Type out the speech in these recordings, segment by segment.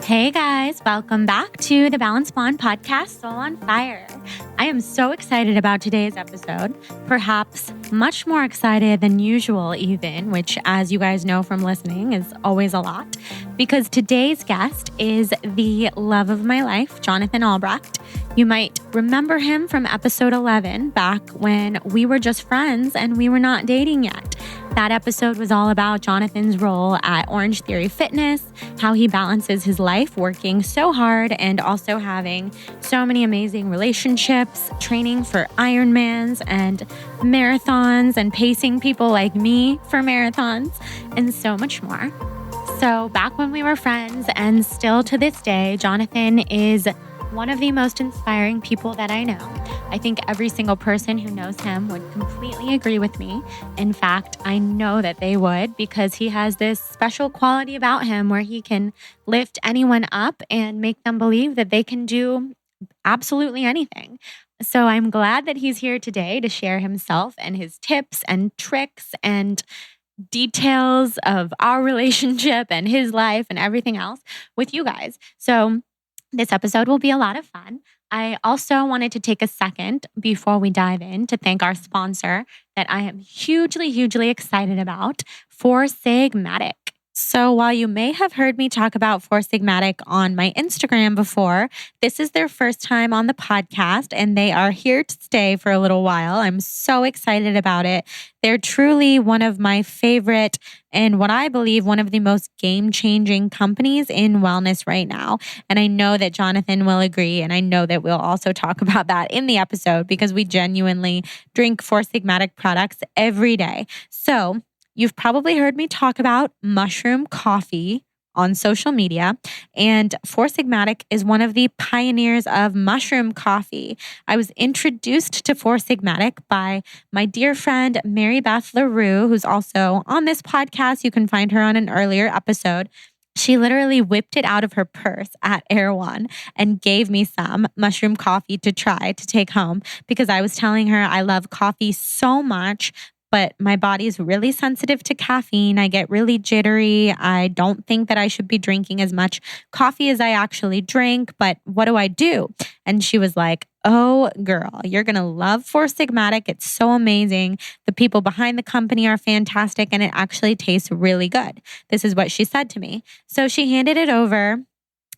Hey guys, welcome back to the Balance Blonde podcast, Soul on Fire. I am so excited about today's episode, perhaps much more excited than usual even, which as you guys know from listening is always a lot, because today's guest is the love of my life, Jonathan Albrecht. You might remember him from episode 11, back when we were just friends and we were not dating yet. That episode was all about Jonathan's role at Orange Theory Fitness, how he balances his life working so hard and also having so many amazing relationships, training for Ironmans and marathons and pacing people like me for marathons and so much more. So back when we were friends and still to this day, Jonathan is one of the most inspiring people that I know. I think every single person who knows him would completely agree with me. In fact, I know that they would, because he has this special quality about him where he can lift anyone up and make them believe that they can do absolutely anything. So I'm glad that he's here today to share himself and his tips and tricks and details of our relationship and his life and everything else with you guys. So this episode will be a lot of fun. I also wanted to take a second before we dive in to thank our sponsor that I am hugely excited about, Four Sigmatic. So while you may have heard me talk about Four Sigmatic on my Instagram before, this is their first time on the podcast and they are here to stay for a little while. I'm so excited about it. They're truly one of my favorite and what I believe one of the most game-changing companies in wellness right now. And I know that Jonathan will agree, and I know that we'll also talk about that in the episode because we genuinely drink Four Sigmatic products every day. So you've probably heard me talk about mushroom coffee on social media, and Four Sigmatic is one of the pioneers of mushroom coffee. I was introduced to Four Sigmatic by my dear friend, Mary Beth LaRue, who's also on this podcast. You can find her on an earlier episode. She literally whipped it out of her purse at Erewhon and gave me some mushroom coffee to try to take home because I was telling her I love coffee so much, but my body is really sensitive to caffeine. I get really jittery. I don't think that I should be drinking as much coffee as I actually drink, but what do I do? And she was like, oh, girl, you're going to love Four Sigmatic. It's so amazing. The people behind the company are fantastic, and it actually tastes really good. This is what she said to me. So she handed it over.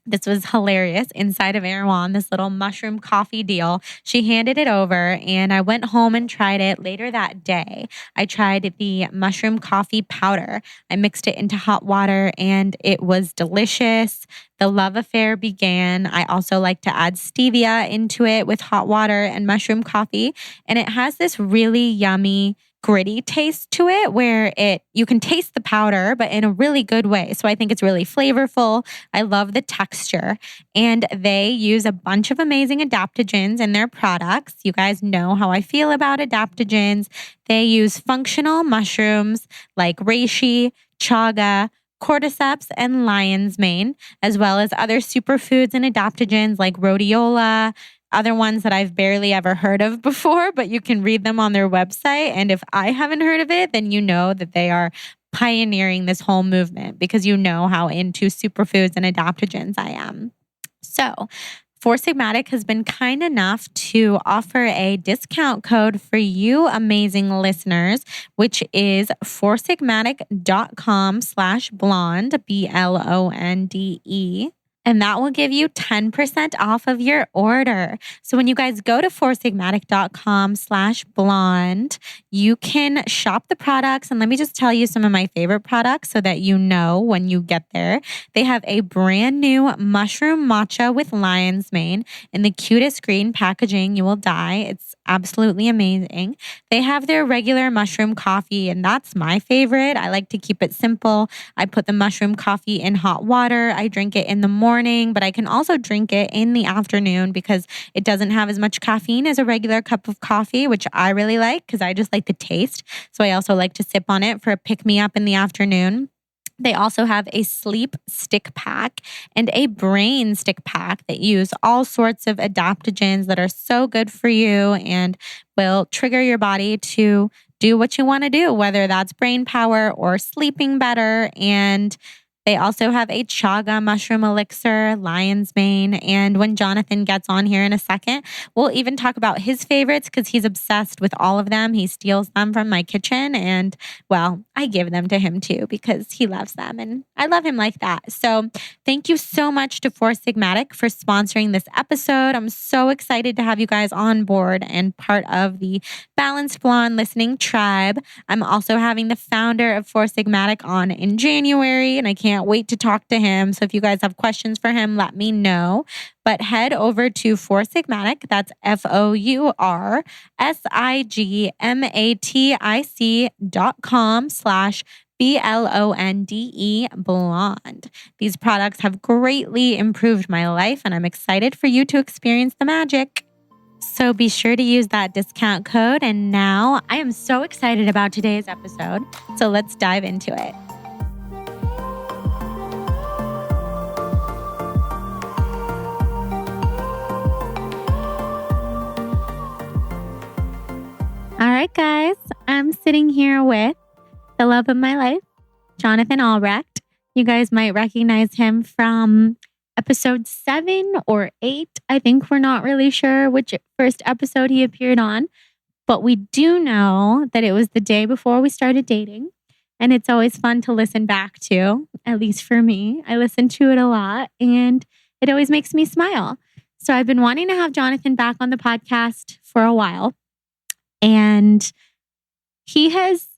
This was hilarious inside of Erewhon, this little mushroom coffee deal. She handed it over and I went home and tried it later that day. I tried the mushroom coffee powder. I mixed it into hot water and it was delicious. The love affair began. I also like to add stevia into it with hot water and mushroom coffee. And it has this really yummy, gritty taste to it where you can taste the powder, but in a really good way. So I think it's really flavorful. I love the texture. And they use a bunch of amazing adaptogens in their products. You guys know how I feel about adaptogens. They use functional mushrooms like reishi, chaga, cordyceps, and lion's mane, as well as other superfoods and adaptogens like rhodiola, other ones that I've barely ever heard of before, but you can read them on their website. And if I haven't heard of it, then you know that they are pioneering this whole movement because you know how into superfoods and adaptogens I am. So Four Sigmatic has been kind enough to offer a discount code for you amazing listeners, which is foursigmatic.com/blonde, BLONDE. And that will give you 10% off of your order. So when you guys go to foursigmatic.com/blonde, you can shop the products. And let me just tell you some of my favorite products so that you know when you get there. They have a brand new mushroom matcha with lion's mane in the cutest green packaging. You will die. It's absolutely amazing. They have their regular mushroom coffee, and that's my favorite. I like to keep it simple. I put the mushroom coffee in hot water. I drink it in the morning, but I can also drink it in the afternoon because it doesn't have as much caffeine as a regular cup of coffee, which I really like because I just like the taste. So I also like to sip on it for a pick-me-up in the afternoon. They also have a sleep stick pack and a brain stick pack that use all sorts of adaptogens that are so good for you and will trigger your body to do what you want to do, whether that's brain power or sleeping better. And They also have a chaga mushroom elixir, lion's mane. And when Jonathan gets on here in a second, we'll even talk about his favorites because he's obsessed with all of them. He steals them from my kitchen. And well, I give them to him too because he loves them. And I love him like that. So thank you so much to Four Sigmatic for sponsoring this episode. I'm so excited to have you guys on board and part of the Balanced Blonde listening tribe. I'm also having the founder of Four Sigmatic on in January, and I can't wait to talk to him. So if you guys have questions for him, let me know. But head over to Four Sigmatic, that's FOURSIGMATIC.com/BLONDE blonde. These products have greatly improved my life, and I'm excited for you to experience the magic. So be sure to use that discount code. And now I am so excited about today's episode. So let's dive into it. All right, guys, I'm sitting here with the love of my life, Jonathan Albrecht. You guys might recognize him from episode 7 or 8. I think we're not really sure which first episode he appeared on, but we do know that it was the day before we started dating. And it's always fun to listen back to, at least for me. I listen to it a lot and it always makes me smile. So I've been wanting to have Jonathan back on the podcast for a while. And he has,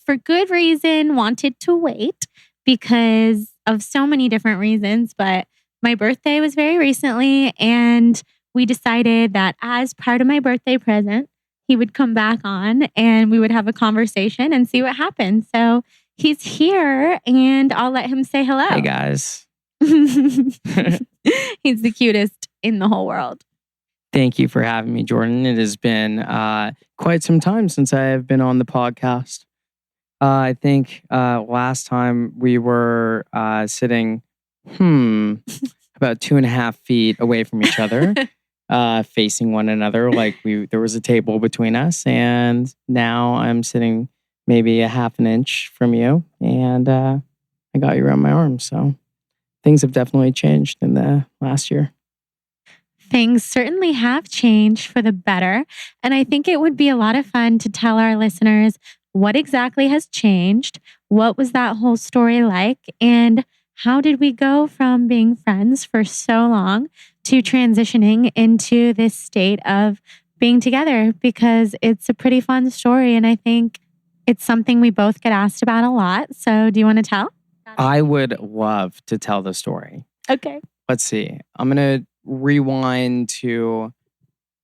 for good reason, wanted to wait because of so many different reasons. But my birthday was very recently, and we decided that as part of my birthday present, he would come back on and we would have a conversation and see what happens. So he's here, and I'll let him say hello. Hey, guys. He's the cutest in the whole world. Thank you for having me, Jordan. It has been quite some time since I have been on the podcast. I think last time we were sitting about 2.5 feet away from each other, facing one another. Like there was a table between us, and now I'm sitting maybe a half an inch from you, and I got you around my arm. So things have definitely changed in the last year. Things certainly have changed for the better. And I think it would be a lot of fun to tell our listeners what exactly has changed. What was that whole story like? And how did we go from being friends for so long to transitioning into this state of being together? Because it's a pretty fun story. And I think it's something we both get asked about a lot. So do you want to tell? I would love to tell the story. Okay. Let's see. I'm going to rewind to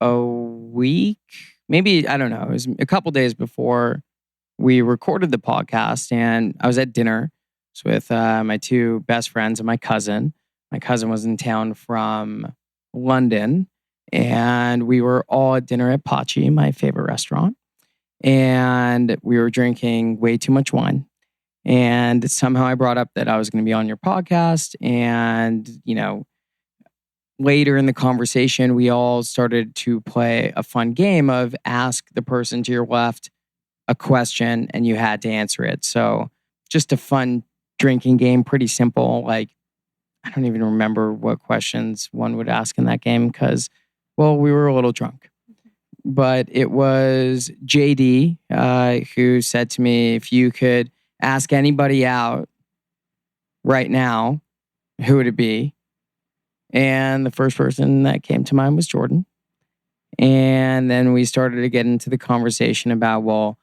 a week, maybe, I don't know. It was a couple days before we recorded the podcast, and I was at dinner with my 2 best friends and my cousin. My cousin was in town from London, and we were all at dinner at Pachi, my favorite restaurant. And we were drinking way too much wine. And somehow I brought up that I was going to be on your podcast. And, later in the conversation, we all started to play a fun game of ask the person to your left a question and you had to answer it. So just a fun drinking game, pretty simple. Like, I don't even remember what questions one would ask in that game because, well, we were a little drunk. But it was JD who said to me, if you could ask anybody out right now, who would it be? And the first person that came to mind was Jordan. And then we started to get into the conversation about, well,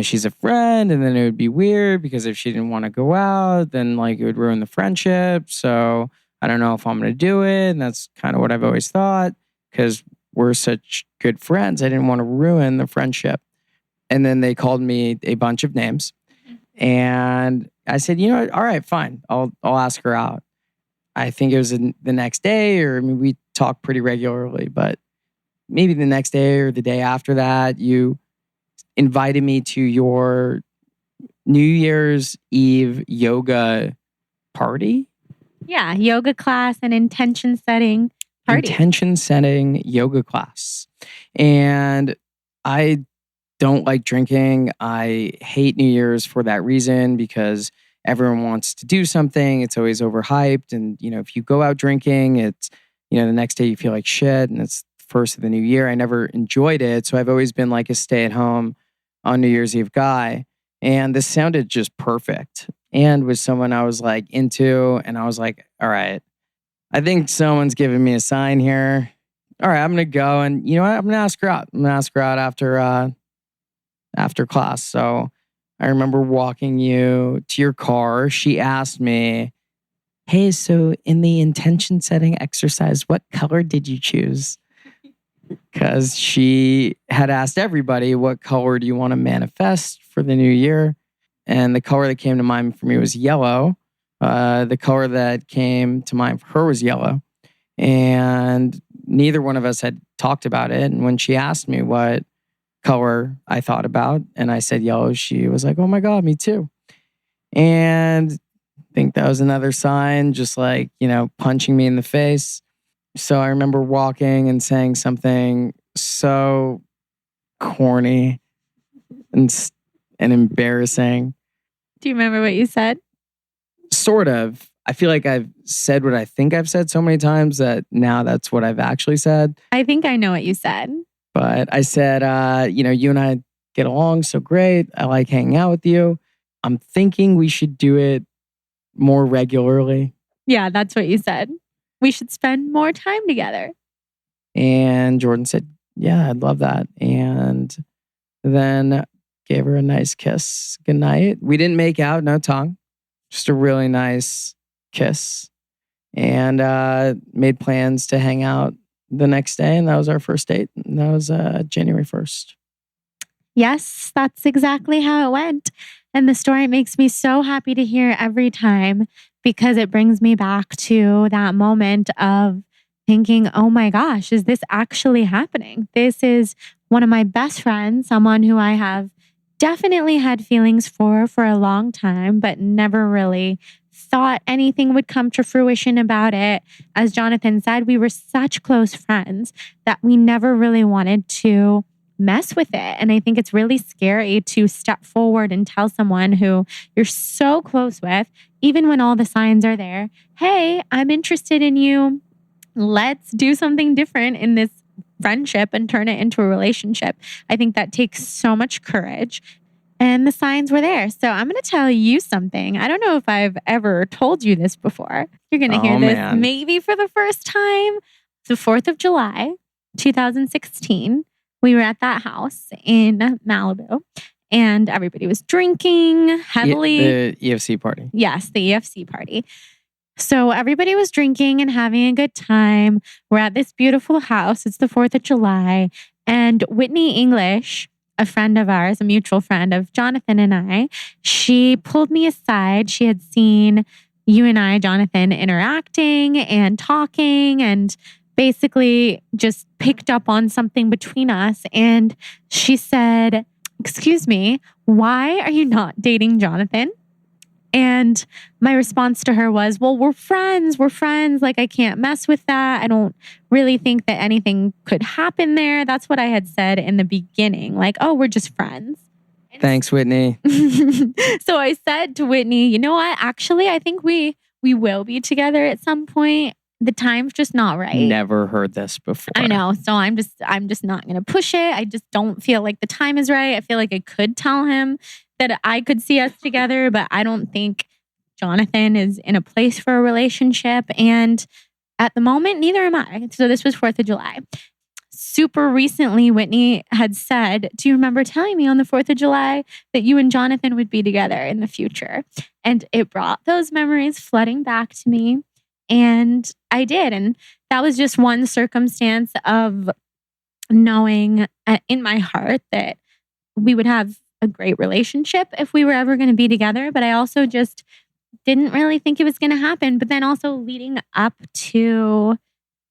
she's a friend, and then it would be weird because if she didn't want to go out, then it would ruin the friendship. So I don't know if I'm going to do it. And that's kind of what I've always thought because we're such good friends. I didn't want to ruin the friendship. And then they called me a bunch of names. And I said, all right, fine. I'll ask her out. I think it was the next day, or we talk pretty regularly, but maybe the next day or the day after that, you invited me to your New Year's Eve yoga party. Yeah, yoga class and intention setting party. Intention setting yoga class. And I don't like drinking. I hate New Year's for that reason because everyone wants to do something. It's always overhyped. And, if you go out drinking, it's, the next day you feel like shit and it's the first of the new year. I never enjoyed it. So I've always been like a stay-at-home on New Year's Eve guy. And this sounded just perfect. And with someone I was like into, and I was like, all right, I think someone's giving me a sign here. All right, I'm going to go. And you know what? I'm going to ask her out. I'm going to ask her out after class. So I remember walking you to your car. She asked me, hey, so in the intention setting exercise, what color did you choose? Because she had asked everybody, what color do you want to manifest for the new year? And the color that came to mind for me was yellow. The color that came to mind for her was yellow. And neither one of us had talked about it. And when she asked me what color I thought about, and I said yellow, she was like, oh my God, me too. And I think that was another sign, just like, punching me in the face. So I remember walking and saying something so corny and embarrassing. Do you remember what you said? Sort of. I feel like I've said what I think I've said so many times that now that's what I've actually said. I think I know what you said. But I said, you and I get along so great. I like hanging out with you. I'm thinking we should do it more regularly. Yeah, that's what you said. We should spend more time together. And Jordan said, yeah, I'd love that. And then gave her a nice kiss. Good night. We didn't make out, no tongue. Just a really nice kiss. And made plans to hang out the next day. And that was our first date. And that was January 1st. Yes, that's exactly how it went. And the story makes me so happy to hear every time because it brings me back to that moment of thinking, oh my gosh, is this actually happening? This is one of my best friends, someone who I have definitely had feelings for a long time, but never really thought anything would come to fruition about it. As Jonathan said, we were such close friends that we never really wanted to mess with it. And I think it's really scary to step forward and tell someone who you're so close with, even when all the signs are there, hey, I'm interested in you. Let's do something different in this friendship and turn it into a relationship. I think that takes so much courage. And the signs were there. So I'm going to tell you something. I don't know if I've ever told you this before. You're going to hear this maybe for the first time. The 4th of July, 2016. We were at that house in Malibu and everybody was drinking heavily. The EFC party. Yes, the EFC party. So everybody was drinking and having a good time. We're at this beautiful house. It's the 4th of July. And Whitney English, a friend of ours, a mutual friend of Jonathan and I, she pulled me aside. She had seen you and I, Jonathan, interacting and talking and basically just picked up on something between us. And she said, excuse me, why are you not dating Jonathan? And my response to her was, well, we're friends. Like, I can't mess with that. I don't really think that anything could happen there. That's what I had said in the beginning. Like, oh, we're just friends. Thanks, Whitney. So I said to Whitney, you know what? Actually, I think we will be together at some point. The time's just not right. Never heard this before. I know. So I'm just not going to push it. I just don't feel like the time is right. I feel like I could tell him that I could see us together, but I don't think Jonathan is in a place for a relationship. And at the moment, neither am I. So this was 4th of July. Super recently, Whitney had said, do you remember telling me on the 4th of July that you and Jonathan would be together in the future? And it brought those memories flooding back to me. And I did. And that was just one circumstance of knowing in my heart that we would have a great relationship if we were ever going to be together. But I also just didn't really think it was going to happen. But then also leading up to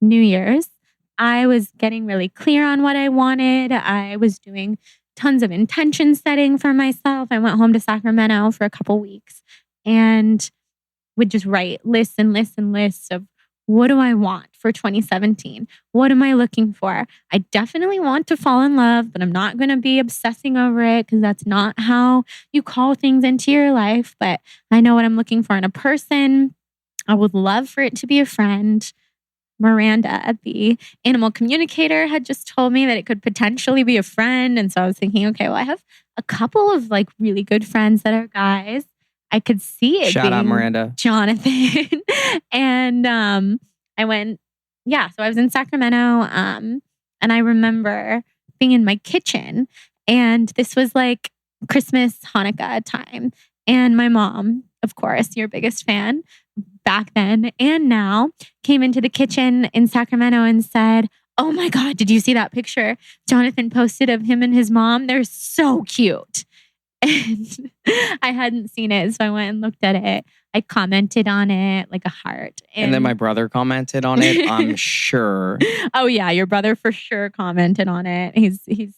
New Year's, I was getting really clear on what I wanted. I was doing tons of intention setting for myself. I went home to Sacramento for a couple weeks and would just write lists and lists and lists of what do I want for 2017? What am I looking for? I definitely want to fall in love, but I'm not going to be obsessing over it because that's not how you call things into your life. But I know what I'm looking for in a person. I would love for it to be a friend. Miranda, the animal communicator, had just told me that it could potentially be a friend. And so I was thinking, okay, well, I have a couple of like really good friends that are guys. I could see it Shout out being Miranda. Jonathan. And I went, so I was in Sacramento. And I remember being in my kitchen, and this was like Christmas, Hanukkah time. And my mom, of course, your biggest fan back then and now, came into the kitchen in Sacramento and said, "Oh my God, did you see that picture Jonathan posted of him and his mom? They're so cute." And I hadn't seen it, so I went and looked at it. I commented on it like a heart. And then my brother commented on it, I'm sure. Oh yeah, your brother for sure commented on it. He's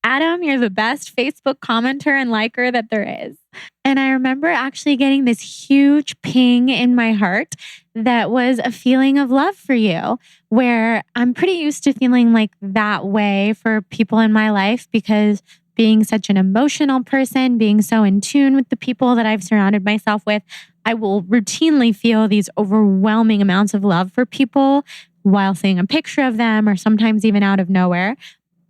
Adam, you're the best Facebook commenter and liker that there is. And I remember actually getting this huge ping in my heart that was a feeling of love for you, where I'm pretty used to feeling like that way for people in my life because being such an emotional person, being so in tune with the people that I've surrounded myself with, I will routinely feel these overwhelming amounts of love for people while seeing a picture of them or sometimes even out of nowhere.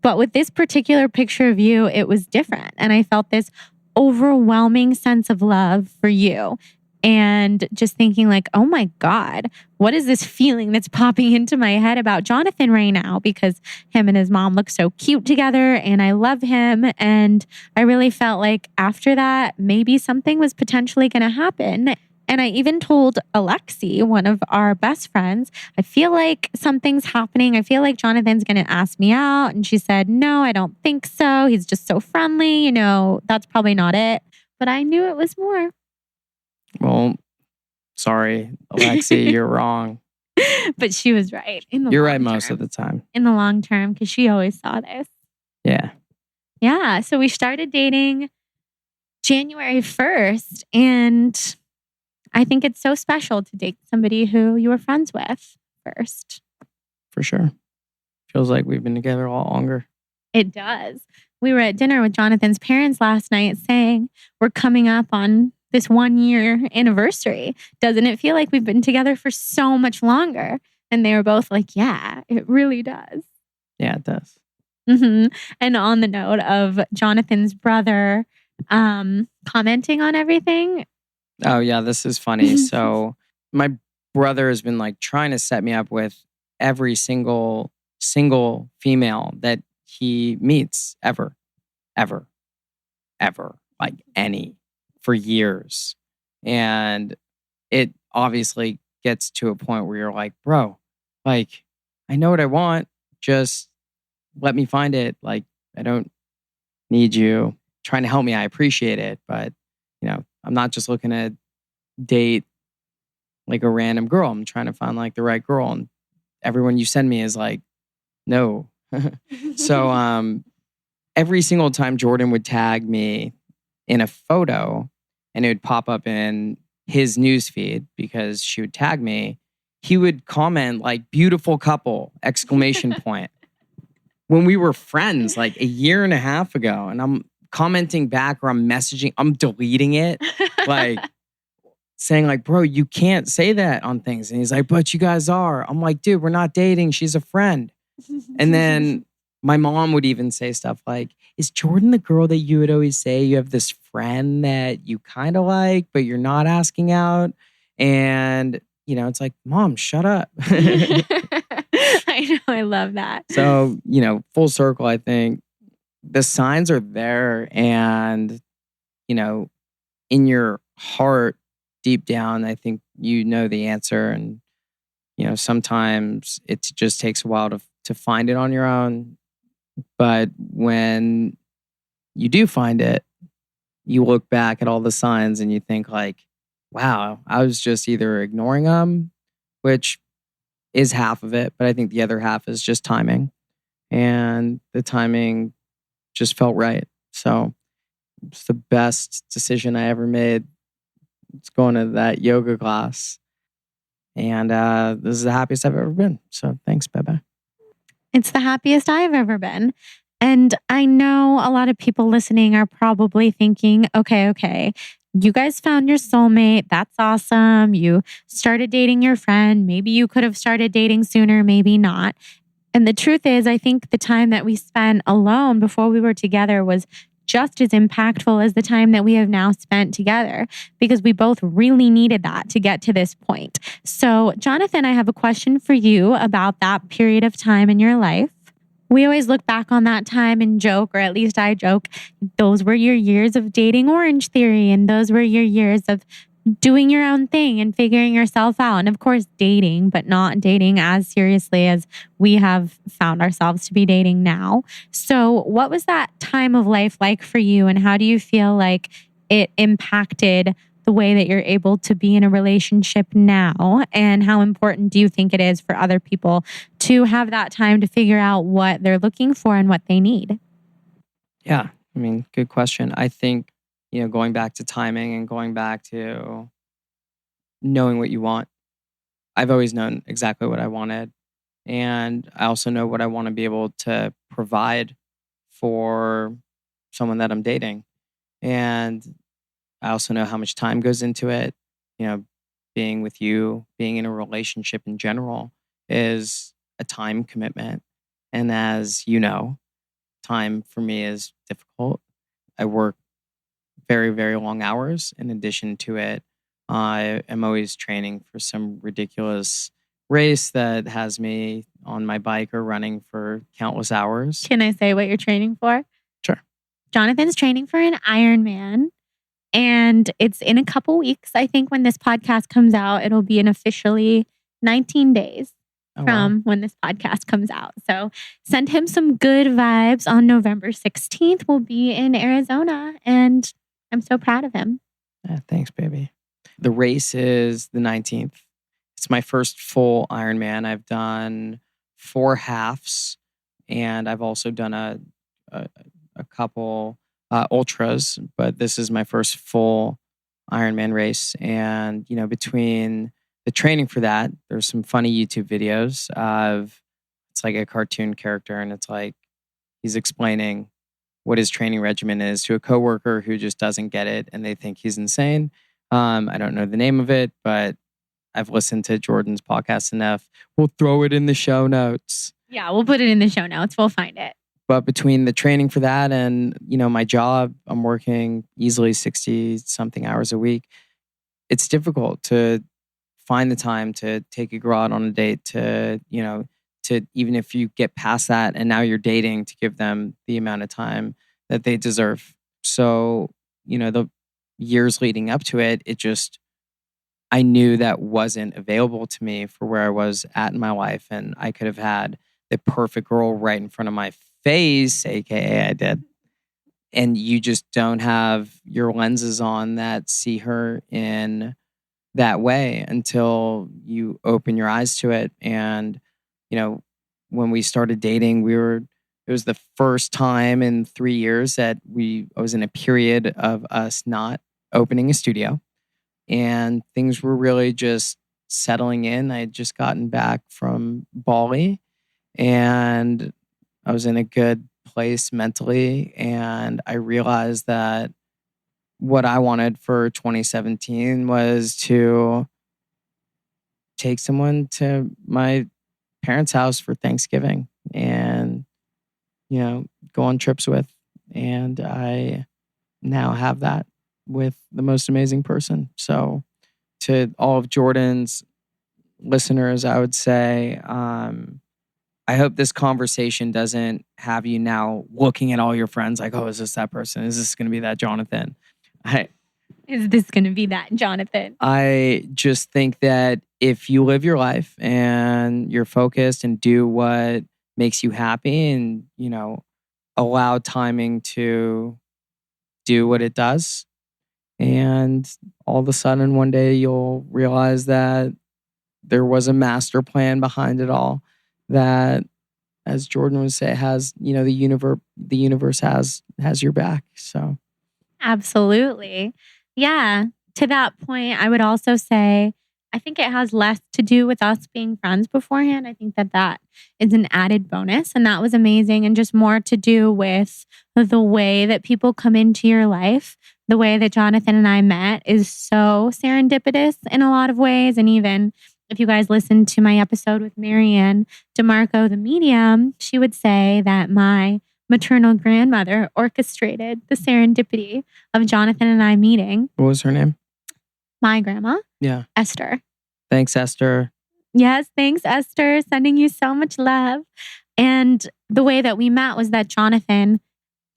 But with this particular picture of you, it was different. And I felt this overwhelming sense of love for you. And just thinking like, oh my God, what is this feeling that's popping into my head about Jonathan right now? Because him and his mom look so cute together and I love him. And I really felt like after that, maybe something was potentially going to happen. And I even told Alexi, one of our best friends, I feel like something's happening. I feel like Jonathan's going to ask me out. And she said, no, I don't think so. He's just so friendly. You know, that's probably not it. But I knew it was more. Well, sorry, Alexi, you're wrong. But she was right. You're right most of the time. In the long term, because she always saw this. Yeah. Yeah. So we started dating January 1st. And I think it's so special to date somebody who you were friends with first. For sure. Feels like we've been together a lot longer. It does. We were at dinner with Jonathan's parents last night saying we're coming up on this 1-year anniversary. Doesn't it feel like we've been together for so much longer? And they were both like, yeah, it really does. Yeah, it does. Mm-hmm. And on the note of Jonathan's brother commenting on everything. Oh, yeah, this is funny. So my brother has been like trying to set me up with every single female that he meets ever, like any, for years. And it obviously gets to a point where you're like, bro, like, I know what I want. Just let me find it. Like, I don't need you trying to help me. I appreciate it. But, you know, I'm not just looking to date like a random girl. I'm trying to find like the right girl. And everyone you send me is like, no. So every single time Jordan would tag me in a photo and it would pop up in his newsfeed because she would tag me, he would comment like beautiful couple, exclamation point. When we were friends like a year and a half ago, and I'm commenting back or I'm messaging, I'm deleting it. Like saying like, bro, you can't say that on things. And he's like, but you guys are. I'm like, dude, we're not dating. She's a friend. And then my mom would even say stuff like, is Jordan the girl that you would always say you have this friend that you kind of like, but you're not asking out? And, you know, it's like, Mom, shut up. I know. I love that. So, you know, full circle, I think the signs are there. And, you know, in your heart, deep down, I think you know the answer. And, you know, sometimes it just takes a while to find it on your own. But when you do find it, you look back at all the signs and you think like, wow, I was just either ignoring them, which is half of it. But I think the other half is just timing. And the timing just felt right. So it's the best decision I ever made. It's going to that yoga class. And this is the happiest I've ever been. So thanks, Bebe. It's the happiest I've ever been. And I know a lot of people listening are probably thinking, okay, you guys found your soulmate. That's awesome. You started dating your friend. Maybe you could have started dating sooner, maybe not. And the truth is, I think the time that we spent alone before we were together was just as impactful as the time that we have now spent together, because we both really needed that to get to this point. So, Jonathan, I have a question for you about that period of time in your life. We always look back on that time and joke, or at least I joke, those were your years of dating Orange Theory, and those were your years of doing your own thing and figuring yourself out. And of course, dating, but not dating as seriously as we have found ourselves to be dating now. So, what was that time of life like for you? And how do you feel like it impacted the way that you're able to be in a relationship now? And how important do you think it is for other people to have that time to figure out what they're looking for and what they need? Yeah, I mean, good question. I think, going back to timing and going back to knowing what you want. I've always known exactly what I wanted. And I also know what I want to be able to provide for someone that I'm dating. And I also know how much time goes into it. Being with you, being in a relationship in general is a time commitment. And as you know, time for me is difficult. I work very, very long hours. In addition to it, I am always training for some ridiculous race that has me on my bike or running for countless hours. Can I say what you're training for? Sure. Jonathan's training for an Ironman. And it's in a couple weeks. I think when this podcast comes out, it'll be in officially 19 days from when this podcast comes out. So send him some good vibes. On November 16th, we'll be in Arizona. And I'm so proud of him. Yeah, thanks, baby. The race is the 19th. It's my first full Ironman. I've done 4 halves, and I've also done a couple ultras, but this is my first full Ironman race. And, between the training for that, there's some funny YouTube videos of, it's like a cartoon character, and it's like he's explaining what his training regimen is to a coworker who just doesn't get it and they think he's insane. I don't know the name of it, but I've listened to Jordan's podcast enough. We'll throw it in the show notes. Yeah, we'll put it in the show notes. We'll find it. But between the training for that and, my job, I'm working easily 60 something hours a week. It's difficult to find the time to take a girl out on a date, to even if you get past that and now you're dating, to give them the amount of time that they deserve. So, the years leading up to it, I knew that wasn't available to me for where I was at in my life. And I could have had the perfect girl right in front of my face, AKA I did. And you just don't have your lenses on that see her in that way until you open your eyes to it. And, when we started dating, it was the first time in 3 years that I was in a period of us not opening a studio. And things were really just settling in. I had just gotten back from Bali and I was in a good place mentally. And I realized that what I wanted for 2017 was to take someone to my parents' house for Thanksgiving and, go on trips with. And I now have that with the most amazing person. So to all of Jordan's listeners, I would say, I hope this conversation doesn't have you now looking at all your friends like, oh, is this that person? Is this going to be that Jonathan? Is this going to be that Jonathan? I just think that if you live your life and you're focused and do what makes you happy and, allow timing to do what it does, and all of a sudden one day you'll realize that there was a master plan behind it all that, as Jordan would say, has, the universe has your back. So absolutely. Yeah. To that point, I would also say I think it has less to do with us being friends beforehand. I think that is an added bonus, and that was amazing, and just more to do with the way that people come into your life. The way that Jonathan and I met is so serendipitous in a lot of ways. And even if you guys listened to my episode with Marianne DeMarco, the medium, she would say that my maternal grandmother orchestrated the serendipity of Jonathan and I meeting. What was her name? My grandma. Yeah. Esther. Thanks, Esther. Yes, thanks, Esther. Sending you so much love. And the way that we met was that Jonathan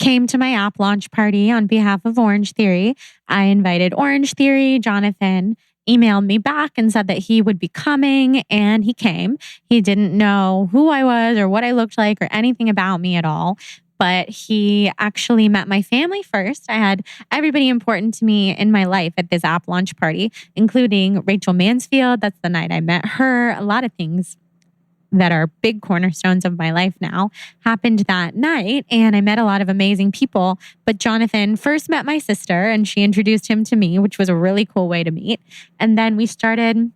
came to my app launch party on behalf of Orange Theory. I invited Orange Theory. Jonathan emailed me back and said that he would be coming, and he came. He didn't know who I was or what I looked like or anything about me at all. But he actually met my family first. I had everybody important to me in my life at this app launch party, including Rachel Mansfield. That's the night I met her. A lot of things that are big cornerstones of my life now happened that night. And I met a lot of amazing people. But Jonathan first met my sister, and she introduced him to me, which was a really cool way to meet. And then we started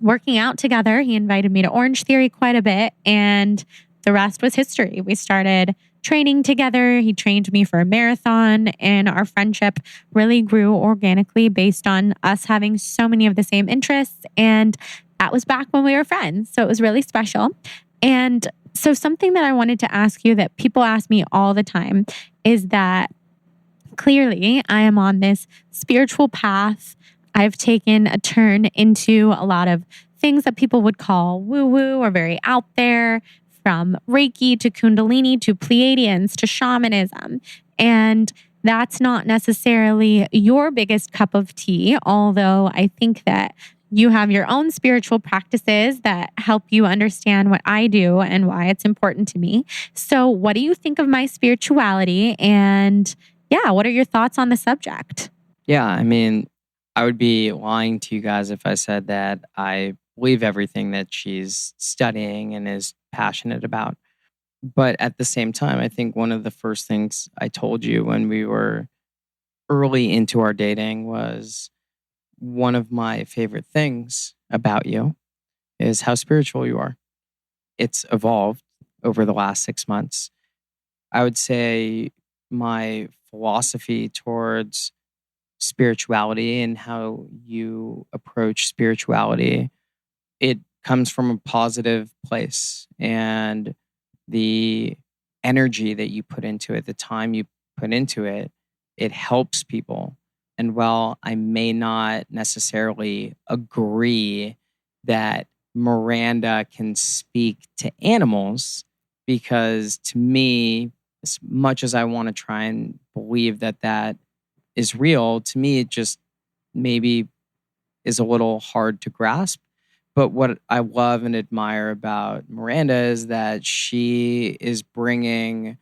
working out together. He invited me to Orange Theory quite a bit, and the rest was history. We started training together. He trained me for a marathon, and our friendship really grew organically based on us having so many of the same interests. And that was back when we were friends. So it was really special. And so something that I wanted to ask you that people ask me all the time is that clearly I am on this spiritual path. I've taken a turn into a lot of things that people would call woo-woo or very out there, from Reiki to Kundalini to Pleiadians to shamanism. And that's not necessarily your biggest cup of tea, although I think that you have your own spiritual practices that help you understand what I do and why it's important to me. So what do you think of my spirituality? And yeah, what are your thoughts on the subject? Yeah, I mean, I would be lying to you guys if I said that I believe everything that she's studying and is passionate about. But at the same time, I think one of the first things I told you when we were early into our dating was one of my favorite things about you is how spiritual you are. It's evolved over the last 6 months. I would say my philosophy towards spirituality and how you approach spirituality, it comes from a positive place. And the energy that you put into it, the time you put into it, it helps people. And while I may not necessarily agree that Miranda can speak to animals, because to me, as much as I want to try and believe that that is real, to me, it just maybe is a little hard to grasp. But what I love and admire about Miranda is that she is bringing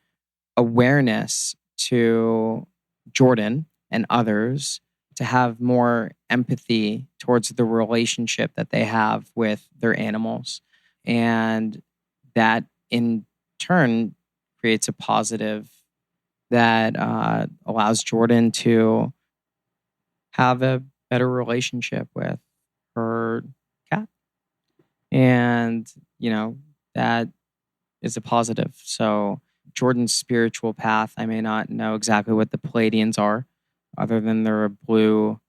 awareness to Jordan and others to have more empathy towards the relationship that they have with their animals. And that in turn creates a positive that allows Jordan to have a better relationship with her cat. And, that is a positive. So Jordan's spiritual path, I may not know exactly what the Pleiadians are, other than they're a blue,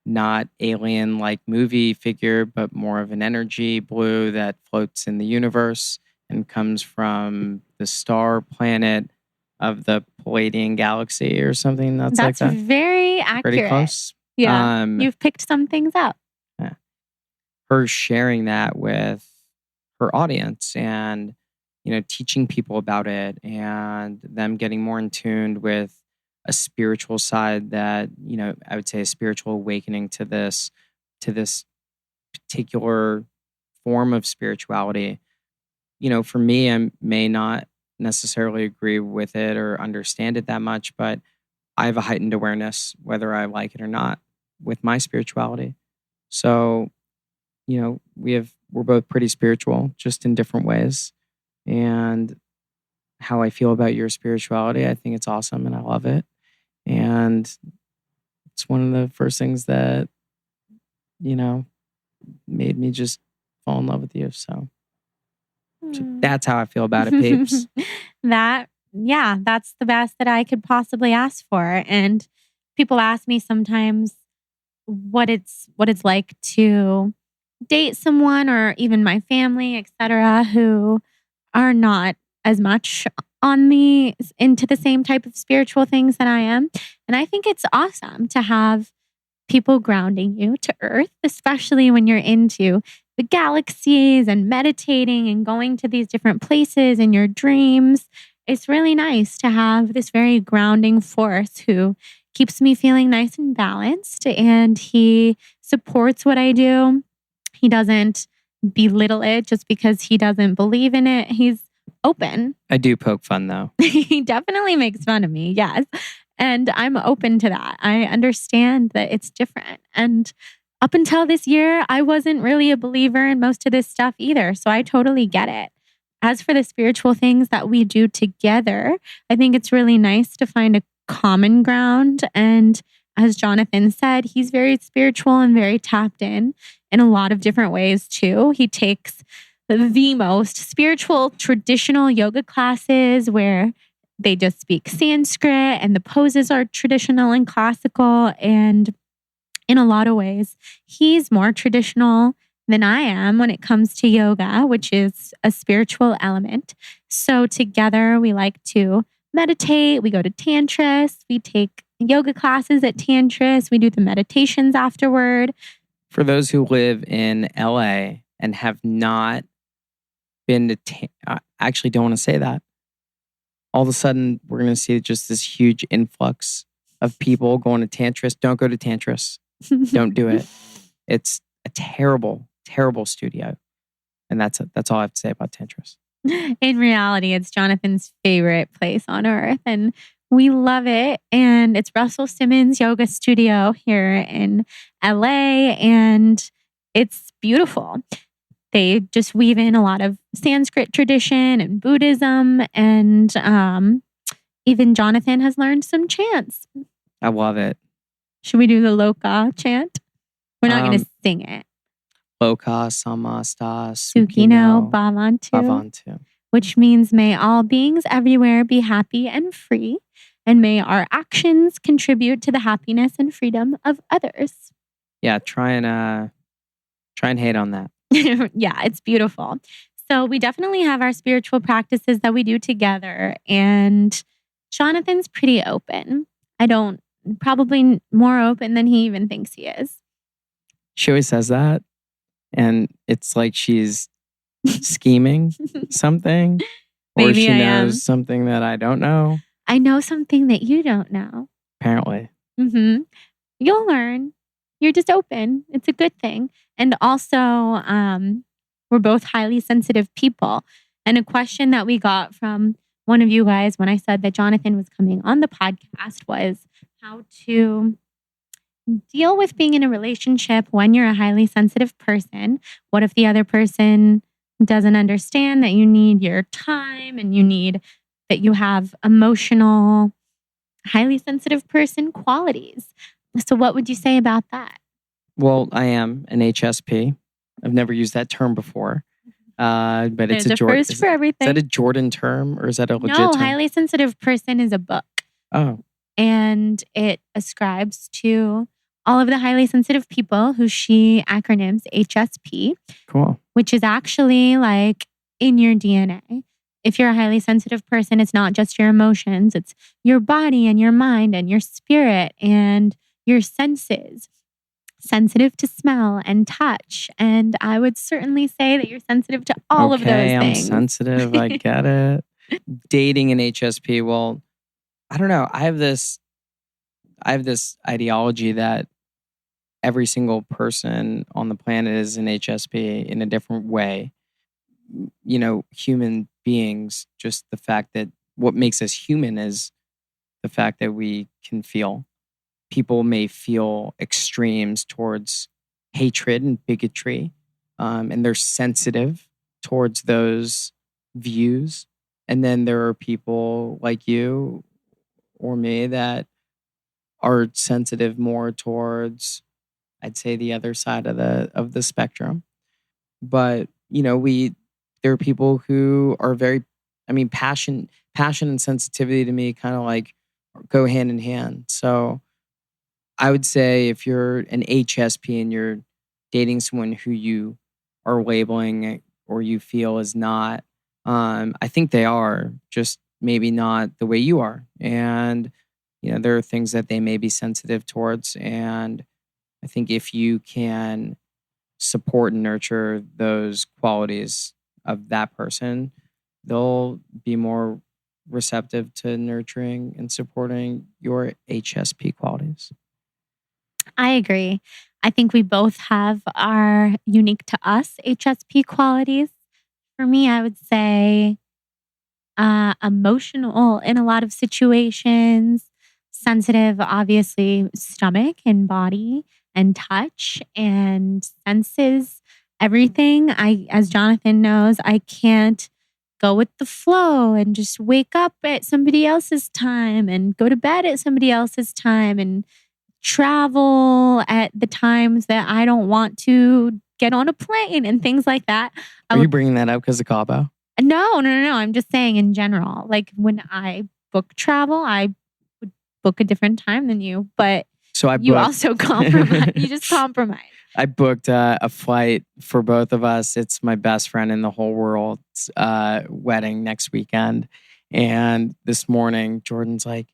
not alien-like movie figure, but more of an energy blue that floats in the universe and comes from the star planet of the Palladian galaxy or something that's like that. That's very accurate. Pretty close. Yeah, you've picked some things up. Yeah. Her sharing that with her audience and teaching people about it and them getting more in tune with a spiritual side that, I would say a spiritual awakening to this particular form of spirituality. For me, I may not necessarily agree with it or understand it that much, but I have a heightened awareness, whether I like it or not, with my spirituality. So, we're both pretty spiritual, just in different ways. And how I feel about your spirituality, I think it's awesome and I love it. And it's one of the first things that, made me just fall in love with you. So that's how I feel about it, peeps. That's the best that I could possibly ask for. And people ask me sometimes what it's like to date someone, or even my family, etc., who are not as much into the same type of spiritual things that I am. And I think it's awesome to have people grounding you to earth, especially when you're into the galaxies and meditating and going to these different places in your dreams. It's really nice to have this very grounding force who keeps me feeling nice and balanced, and he supports what I do. He doesn't belittle it just because he doesn't believe in it. He's open. I do poke fun though. He definitely makes fun of me, yes. And I'm open to that. I understand that it's different. And up until this year, I wasn't really a believer in most of this stuff either. So I totally get it. As for the spiritual things that we do together, I think it's really nice to find a common ground. And as Jonathan said, he's very spiritual and very tapped in a lot of different ways too. He takes the most spiritual traditional yoga classes where they just speak Sanskrit and the poses are traditional and classical. And in a lot of ways, he's more traditional than I am when it comes to yoga, which is a spiritual element. So together we like to meditate. We go to tantras. We take yoga classes at tantras. We do the meditations afterward. For those who live in LA and have not been to, I actually don't want to say that. All of a sudden, we're going to see just this huge influx of people going to tantras. Don't go to tantras. Don't do it. It's a terrible, terrible studio. And that's all I have to say about tantras. In reality, it's Jonathan's favorite place on earth, and we love it. And it's Russell Simmons Yoga Studio here in LA, and it's beautiful. They just weave in a lot of Sanskrit tradition and Buddhism, and even Jonathan has learned some chants. I love it. Should we do the Loka chant? We're not going to sing it. Loka samasta Sukhino bhavantu, which means may all beings everywhere be happy and free, and may our actions contribute to the happiness and freedom of others. Yeah, try and hate on that. Yeah, it's beautiful. So we definitely have our spiritual practices that we do together, and Jonathan's pretty open. Probably more open than he even thinks he is. She always says that, and it's like she's scheming something, or she knows something that I don't know. I know something that you don't know. Apparently. Mm-hmm. You'll learn. You're just open. It's a good thing. And also, we're both highly sensitive people. And a question that we got from one of you guys when I said that Jonathan was coming on the podcast was how to deal with being in a relationship when you're a highly sensitive person. What if the other person doesn't understand that you need your time and that you have emotional, highly sensitive person qualities? So what would you say about that? Well, I am an HSP. I've never used that term before. But it's a first for everything. Is that a Jordan term or is that a legit term? No, highly sensitive person is a book. Oh. And it ascribes to all of the highly sensitive people who she acronyms HSP. Cool. Which is actually like in your DNA. If you're a highly sensitive person, it's not just your emotions, it's your body and your mind and your spirit and your senses. Sensitive to smell and touch. And I would certainly say that you're sensitive to all of those things. I'm sensitive. I get it. Dating an HSP. Well, I don't know. I have this ideology that every single person on the planet is an HSP in a different way. You know, human beings, just the fact that what makes us human is the fact that we can feel. People may feel extremes towards hatred and bigotry, and they're sensitive towards those views. And then there are people like you or me that are sensitive more towards I'd say the other side of the spectrum. But, there are people who are very, passion and sensitivity to me kind of like go hand in hand. So I would say if you're an HSP and you're dating someone who you are labeling or you feel is not, I think they are, just maybe not the way you are. And, there are things that they may be sensitive towards. And I think if you can support and nurture those qualities of that person, they'll be more receptive to nurturing and supporting your HSP qualities. I agree. I think we both have our unique to us HSP qualities. For me, I would say emotional in a lot of situations, sensitive, obviously, stomach and body and touch and senses, everything. As Jonathan knows, I can't go with the flow and just wake up at somebody else's time and go to bed at somebody else's time and travel at the times that I don't want to get on a plane and things like that. Are you bringing that up because of Cabo? No. I'm just saying in general. Like when I book travel, I would book a different time than you, but you also compromise. You just compromise. I booked a flight for both of us. It's my best friend in the whole world's wedding next weekend. And this morning, Jordan's like,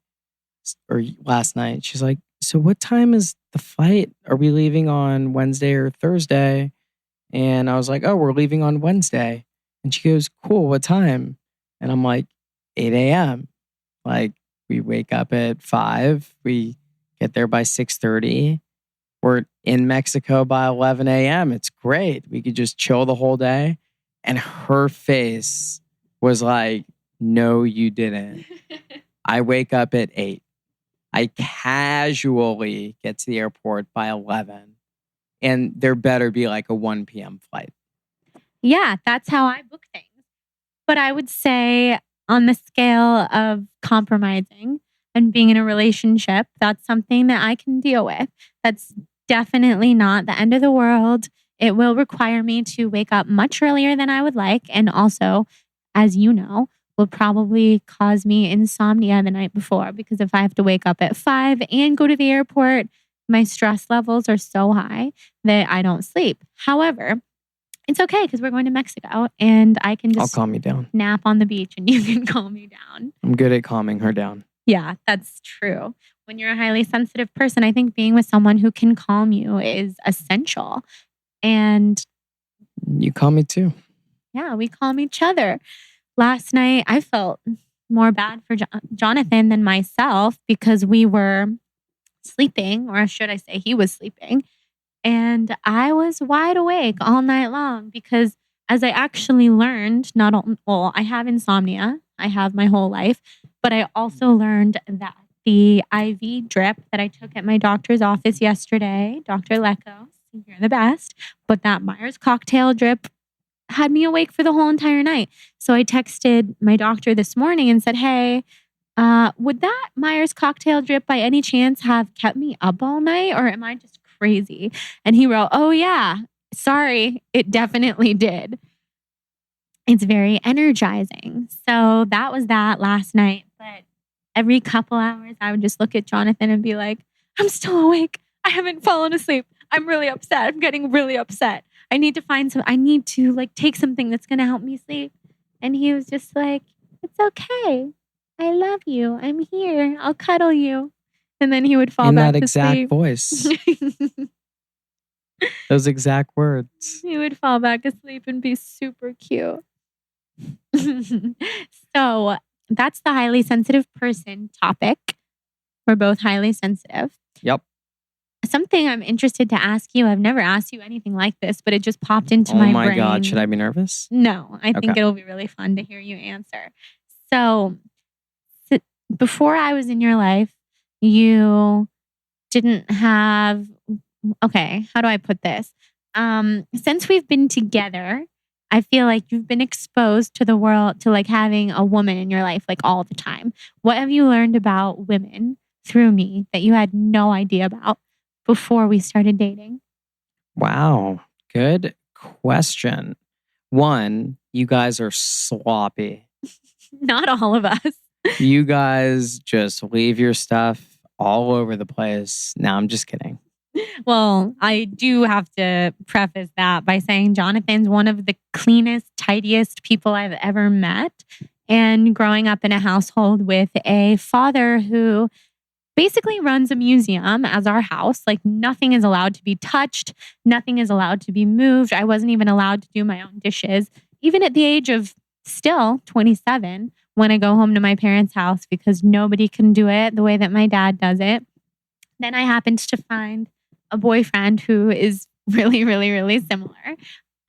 or last night, she's like, so what time is the flight? Are we leaving on Wednesday or Thursday? And I was like, oh, we're leaving on Wednesday. And she goes, cool, what time? And I'm like, 8 a.m. Like, we wake up at 5. We get there by 6:30. We're in Mexico by 11 a.m. It's great. We could just chill the whole day. And her face was like, no, you didn't. I wake up at 8. I casually get to the airport by 11. And there better be like a 1 p.m. flight. Yeah, that's how I book things. But I would say on the scale of compromising and being in a relationship, that's something that I can deal with. That's definitely not the end of the world. It will require me to wake up much earlier than I would like. And also, as you know, will probably cause me insomnia the night before, because if I have to wake up at 5 and go to the airport, my stress levels are so high that I don't sleep. However, it's okay because we're going to Mexico and I can I'll just calm you down. Nap on the beach and you can calm me down. I'm good at calming her down. Yeah, that's true. When you're a highly sensitive person, I think being with someone who can calm you is essential. And you calm me too. Yeah, we calm each other. Last night, I felt more bad for Jonathan than myself because we were sleeping, or should I say he was sleeping. And I was wide awake all night long because, as I actually learned, I have insomnia. I have my whole life. But I also learned that the IV drip that I took at my doctor's office yesterday, Dr. Lecco, you're the best, but that Myers cocktail drip had me awake for the whole entire night. So I texted my doctor this morning and said, hey, would that Myers cocktail drip by any chance have kept me up all night, or am I just crazy? And he wrote, oh yeah, sorry, it definitely did. It's very energizing. So that was that last night. But every couple hours, I would just look at Jonathan and be like, I'm still awake. I haven't fallen asleep. I'm really upset. I'm getting really upset. I need to take something that's going to help me sleep. And he was just like, it's okay. I love you. I'm here. I'll cuddle you. And then he would fall back to sleep. In that exact voice. Those exact words. He would fall back asleep and be super cute. So that's the highly sensitive person topic. We're both highly sensitive. Yep. Something I'm interested to ask you. I've never asked you anything like this, but it just popped into my brain. Oh my God. Should I be nervous? No, I think it'll be really fun to hear you answer. So before I was in your life, you didn't have, okay, how do I put this? Since we've been together, I feel like you've been exposed to the world, to like having a woman in your life like all the time. What have you learned about women through me that you had no idea about? before we started dating? Wow. Good question. One, you guys are sloppy. Not all of us. You guys just leave your stuff all over the place. No, I'm just kidding. Well, I do have to preface that by saying Jonathan's one of the cleanest, tidiest people I've ever met. And growing up in a household with a father who basically runs a museum as our house, like nothing is allowed to be touched, nothing is allowed to be moved. I wasn't even allowed to do my own dishes, even at the age of still 27, when I go home to my parents' house because nobody can do it the way that my dad does it. Then I happened to find a boyfriend who is really, really, really similar.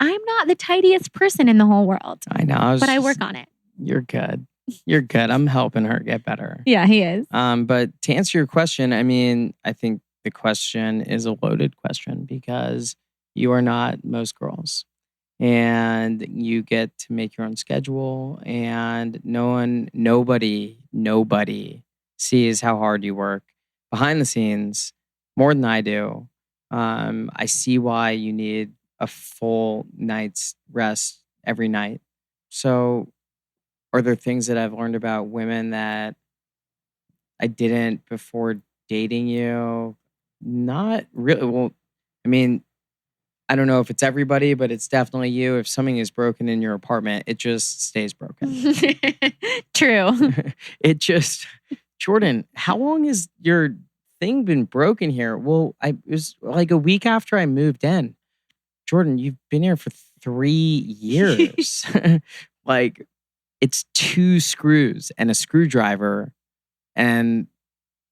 I'm not the tidiest person in the whole world. I know. But I work on it. You're good. You're good. I'm helping her get better. Yeah, he is. But to answer your question, I mean, I think the question is a loaded question because you are not most girls. And you get to make your own schedule, and nobody sees how hard you work behind the scenes more than I do. I see why you need a full night's rest every night. So, are there things that I've learned about women that I didn't before dating you? Not really. Well, I mean, I don't know if it's everybody, but it's definitely you. If something is broken in your apartment, it just stays broken. True. Jordan, how long has your thing been broken here? Well, it was like a week after I moved in. Jordan, you've been here for 3 years. Like, it's 2 screws and a screwdriver. And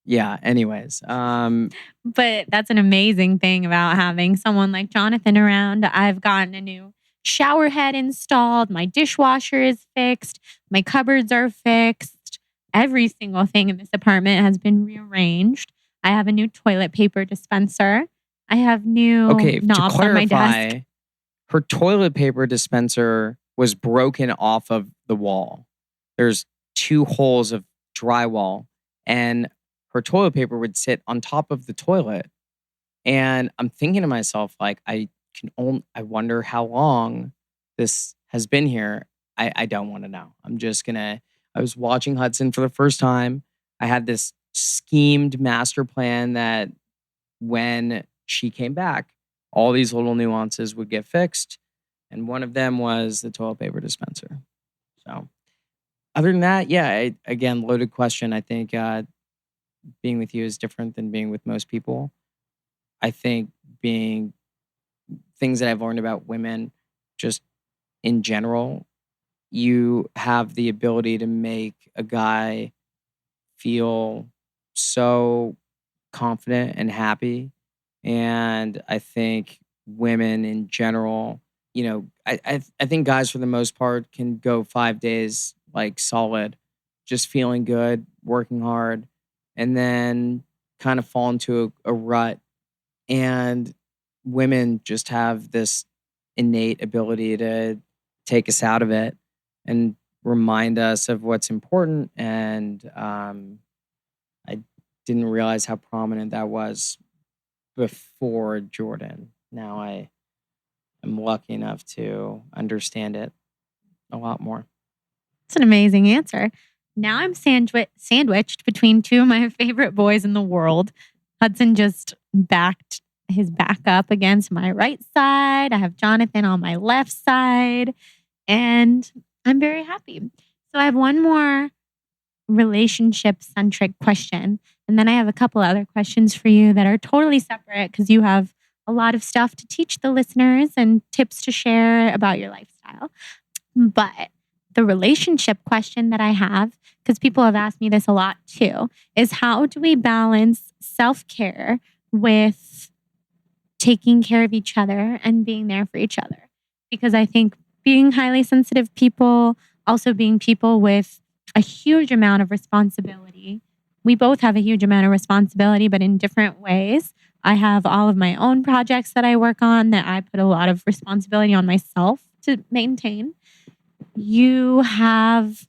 yeah, anyways. But that's an amazing thing about having someone like Jonathan around. I've gotten a new shower head installed. My dishwasher is fixed. My cupboards are fixed. Every single thing in this apartment has been rearranged. I have a new toilet paper dispenser. I have new knobs on my desk. Her toilet paper dispenser was broken off of the wall. There's 2 holes of drywall, and her toilet paper would sit on top of the toilet. And I'm thinking to myself, like, I wonder how long this has been here. I don't want to know. I was watching Hudson for the first time. I had this schemed master plan that when she came back, all these little nuances would get fixed. And one of them was the toilet paper dispenser. So other than that, yeah, again, loaded question. I think being with you is different than being with most people. I think things that I've learned about women, just in general, you have the ability to make a guy feel so confident and happy. And I think women in general, I think guys for the most part can go 5 days like solid, just feeling good, working hard, and then kind of fall into a rut. And women just have this innate ability to take us out of it and remind us of what's important. And I didn't realize how prominent that was before Jordan. Now I am lucky enough to understand it a lot more. That's an amazing answer. Now I'm sandwiched between 2 of my favorite boys in the world. Hudson just backed his back up against my right side. I have Jonathan on my left side, and I'm very happy. So I have one more relationship-centric question, and then I have a couple other questions for you that are totally separate because you have a lot of stuff to teach the listeners and tips to share about your lifestyle. But the relationship question that I have, because people have asked me this a lot too, is how do we balance self-care with taking care of each other and being there for each other? Because I think being highly sensitive people, also being people with a huge amount of responsibility. We both have a huge amount of responsibility, but in different ways. I have all of my own projects that I work on that I put a lot of responsibility on myself to maintain. You have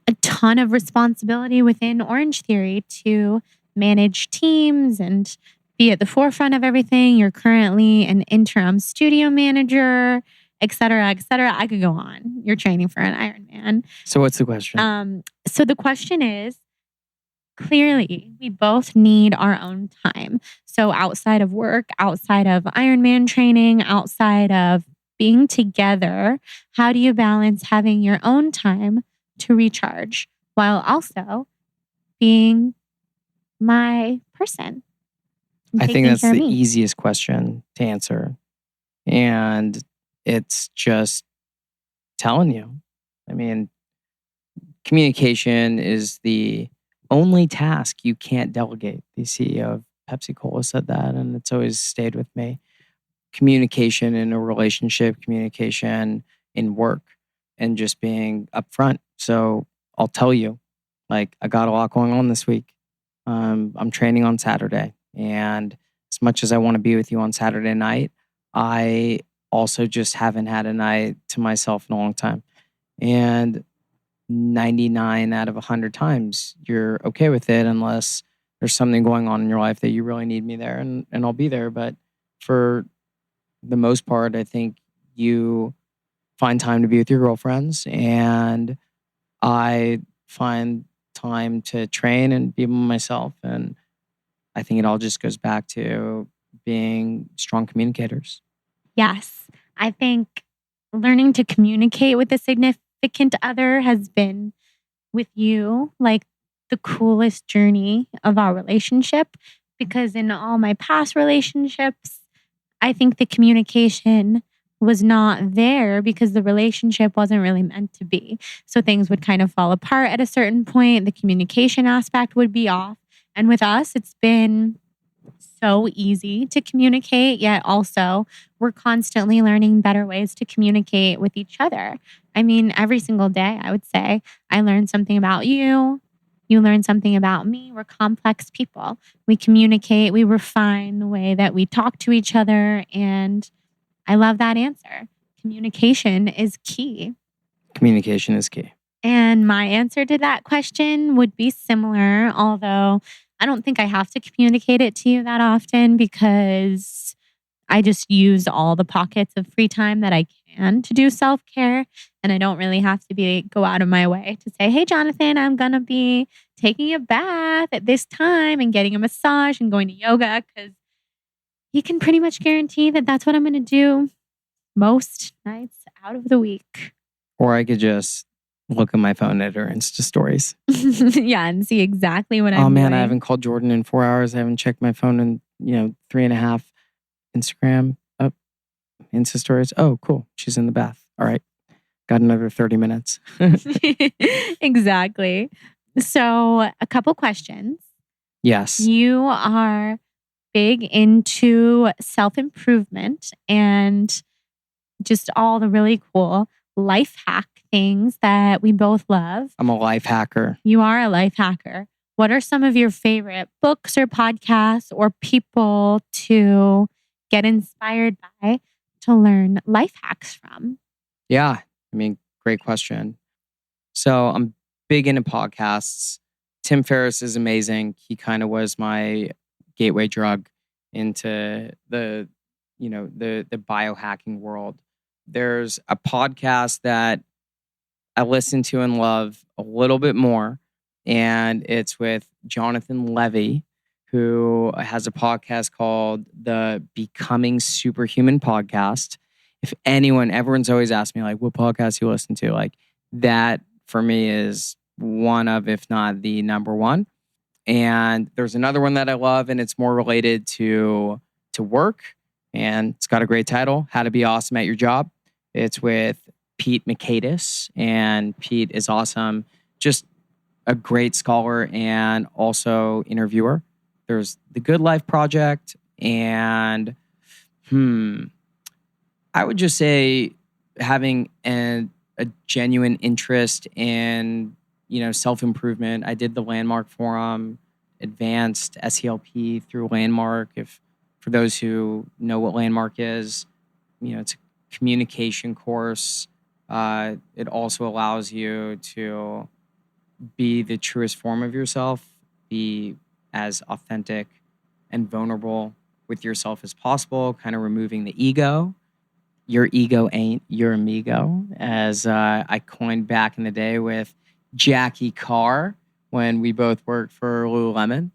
a ton of responsibility within Orange Theory to manage teams and be at the forefront of everything. You're currently an interim studio manager, et cetera, et cetera. I could go on. You're training for an Ironman. So what's the question? So the question is, clearly, we both need our own time. So outside of work, outside of Ironman training, outside of being together, how do you balance having your own time to recharge while also being my person? I think that's the easiest question to answer. And it's just telling you. I mean, communication is the only task you can't delegate. The CEO of Pepsi Cola said that, and it's always stayed with me. Communication in a relationship, communication in work, and just being upfront. So I'll tell you, like, I got a lot going on this week. I'm training on Saturday, and as much as I want to be with you on Saturday night, I also just haven't had a night to myself in a long time. And 99 out of 100 times, you're okay with it unless there's something going on in your life that you really need me there, and I'll be there. But for the most part, I think you find time to be with your girlfriends, and I find time to train and be myself. And I think it all just goes back to being strong communicators. Yes. I think learning to communicate with a significant other has been, with you, like the coolest journey of our relationship, because in all my past relationships, I think the communication was not there because the relationship wasn't really meant to be. So things would kind of fall apart at a certain point. The communication aspect would be off. And with us, it's been so easy to communicate, yet also we're constantly learning better ways to communicate with each other. I mean, every single day, I would say, I learn something about you. You learn something about me. We're complex people. We communicate, we refine the way that we talk to each other. And I love that answer. Communication is key. Communication is key. And my answer to that question would be similar, although I don't think I have to communicate it to you that often because I just use all the pockets of free time that I can to do self-care. And I don't really have to go out of my way to say, hey, Jonathan, I'm going to be taking a bath at this time and getting a massage and going to yoga, because you can pretty much guarantee that that's what I'm going to do most nights out of the week. Or I could just look at my phone at her Insta stories. Yeah, and see exactly what I'm doing. Oh man, I haven't called Jordan in 4 hours. I haven't checked my phone in 3.5. Instagram up, Insta stories. Oh, cool. She's in the bath. All right. Got another 30 minutes. Exactly. So a couple questions. Yes. You are big into self-improvement and just all the really cool life hack things that we both love. I'm a life hacker. You are a life hacker. What are some of your favorite books or podcasts or people to get inspired by to learn life hacks from? Yeah. I mean, great question. So I'm big into podcasts. Tim Ferriss is amazing. He kind of was my gateway drug into the biohacking world. There's a podcast that I listen to and love a little bit more, and it's with Jonathan Levy, who has a podcast called the Becoming Superhuman Podcast. If everyone's always asked me, like, what podcast you listen to? Like, that for me is one of, if not the number one. And there's another one that I love, and it's more related to work. And it's got a great title, How to Be Awesome at Your Job. It's with Pete Mikaitis, and Pete is awesome. Just a great scholar and also interviewer. There's the Good Life Project, and I would just say having a genuine interest in self-improvement. I did the Landmark Forum, advanced SELP through Landmark. For those who know what Landmark is, it's a communication course. It also allows you to be the truest form of yourself, be as authentic and vulnerable with yourself as possible, kind of removing the ego. Your ego ain't your amigo, as I coined back in the day with Jackie Carr when we both worked for Lululemon.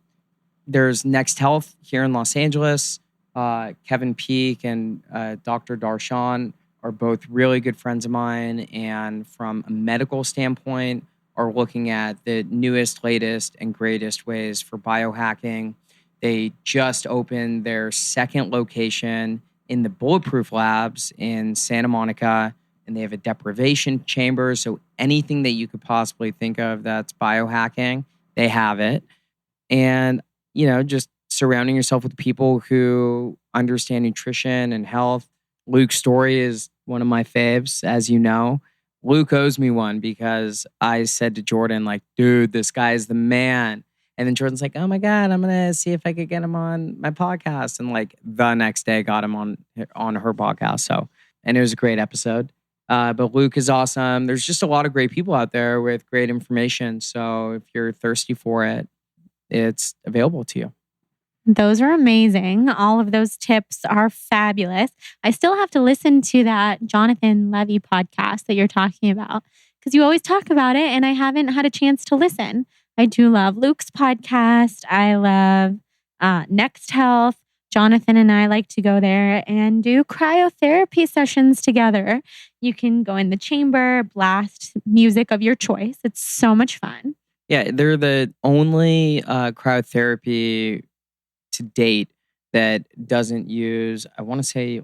There's Next Health here in Los Angeles. Kevin Peak and Dr. Darshan are both really good friends of mine, and from a medical standpoint, are looking at the newest, latest, and greatest ways for biohacking. They just opened their second location in the Bulletproof Labs in Santa Monica, and they have a deprivation chamber. So anything that you could possibly think of that's biohacking, they have it. And, just surrounding yourself with people who understand nutrition and health. Luke's story is one of my faves, as you know. Luke owes me one because I said to Jordan, like, dude, this guy is the man. And then Jordan's like, oh my God, I'm going to see if I could get him on my podcast. And like the next day got him on her podcast. So, and it was a great episode. But Luke is awesome. There's just a lot of great people out there with great information. So if you're thirsty for it, it's available to you. Those are amazing. All of those tips are fabulous. I still have to listen to that Jonathan Levy podcast that you're talking about because you always talk about it and I haven't had a chance to listen. I do love Luke's podcast. I love Next Health. Jonathan and I like to go there and do cryotherapy sessions together. You can go in the chamber, blast music of your choice. It's so much fun. Yeah, they're the only cryotherapy to date that doesn't use, I want to say...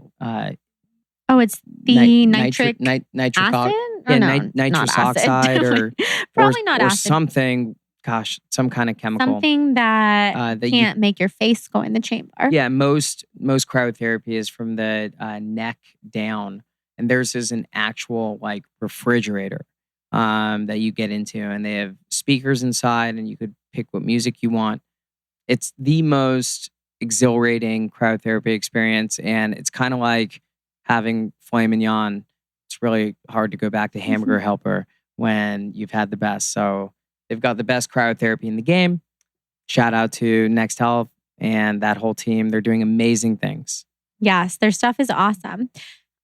it's the nitric acid? Nitrous Nitrous oxide or probably not or acid. Something, some kind of chemical. Something that can't make your face go in the chamber. Yeah, most cryotherapy is from the neck down. And theirs is an actual like refrigerator that you get into. And they have speakers inside and you could pick what music you want. It's the most exhilarating cryotherapy experience. And it's kind of like having filet mignon. It's really hard to go back to Hamburger Helper when you've had the best. So they've got the best cryotherapy in the game. Shout out to Next Health and that whole team. They're doing amazing things. Yes, their stuff is awesome.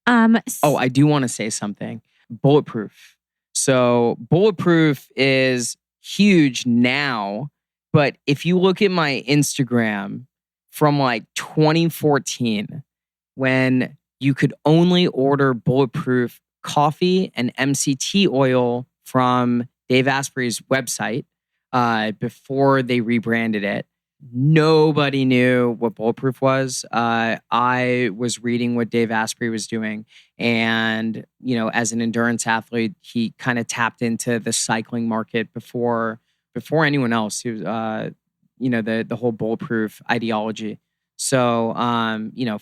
I do want to say something. Bulletproof. So Bulletproof is huge now. But if you look at my Instagram from like 2014, when you could only order Bulletproof coffee and MCT oil from Dave Asprey's website before they rebranded it, nobody knew what Bulletproof was. I was reading what Dave Asprey was doing. And, as an endurance athlete, he kind of tapped into the cycling market before anyone else who, the whole Bulletproof ideology. So,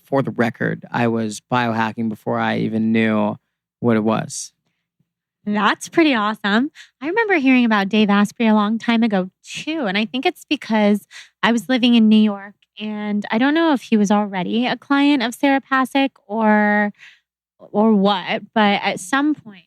for the record, I was biohacking before I even knew what it was. That's pretty awesome. I remember hearing about Dave Asprey a long time ago too. And I think it's because I was living in New York and I don't know if he was already a client of Sarah Pasic or what, but at some point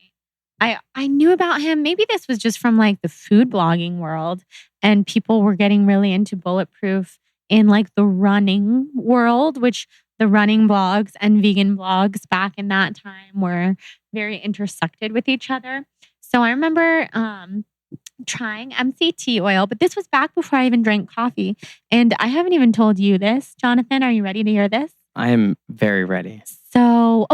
I knew about him. Maybe this was just from like the food blogging world and people were getting really into Bulletproof in like the running world, which the running blogs and vegan blogs back in that time were very intersected with each other. So I remember trying MCT oil, but this was back before I even drank coffee. And I haven't even told you this. Jonathan, are you ready to hear this? I am very ready. So,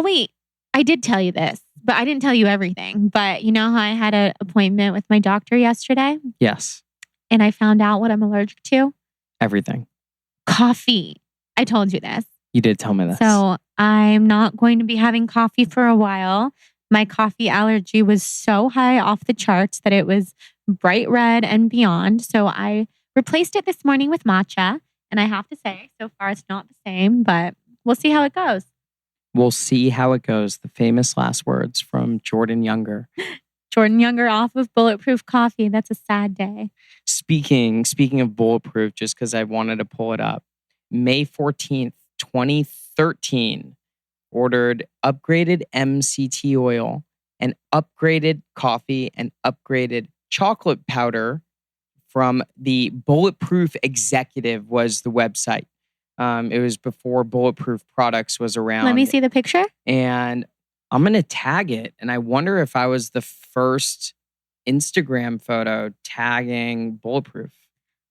I did tell you this, but I didn't tell you everything. But you know how I had an appointment with my doctor yesterday? Yes. And I found out what I'm allergic to? Everything. Coffee. I told you this. You did tell me this. So I'm not going to be having coffee for a while. My coffee allergy was so high off the charts that it was bright red and beyond. So I replaced it this morning with matcha. And I have to say, so far it's not the same, but we'll see how it goes. We'll see how it goes. The famous last words from Jordan Younger. Jordan Younger off of Bulletproof Coffee. That's a sad day. Speaking of Bulletproof, just because I wanted to pull it up, May 14th, 2013, ordered upgraded MCT oil and upgraded coffee and upgraded chocolate powder from the Bulletproof Executive was the website. It was before Bulletproof Products was around. Let me see the picture. And I'm going to tag it. And I wonder if I was the first Instagram photo tagging Bulletproof.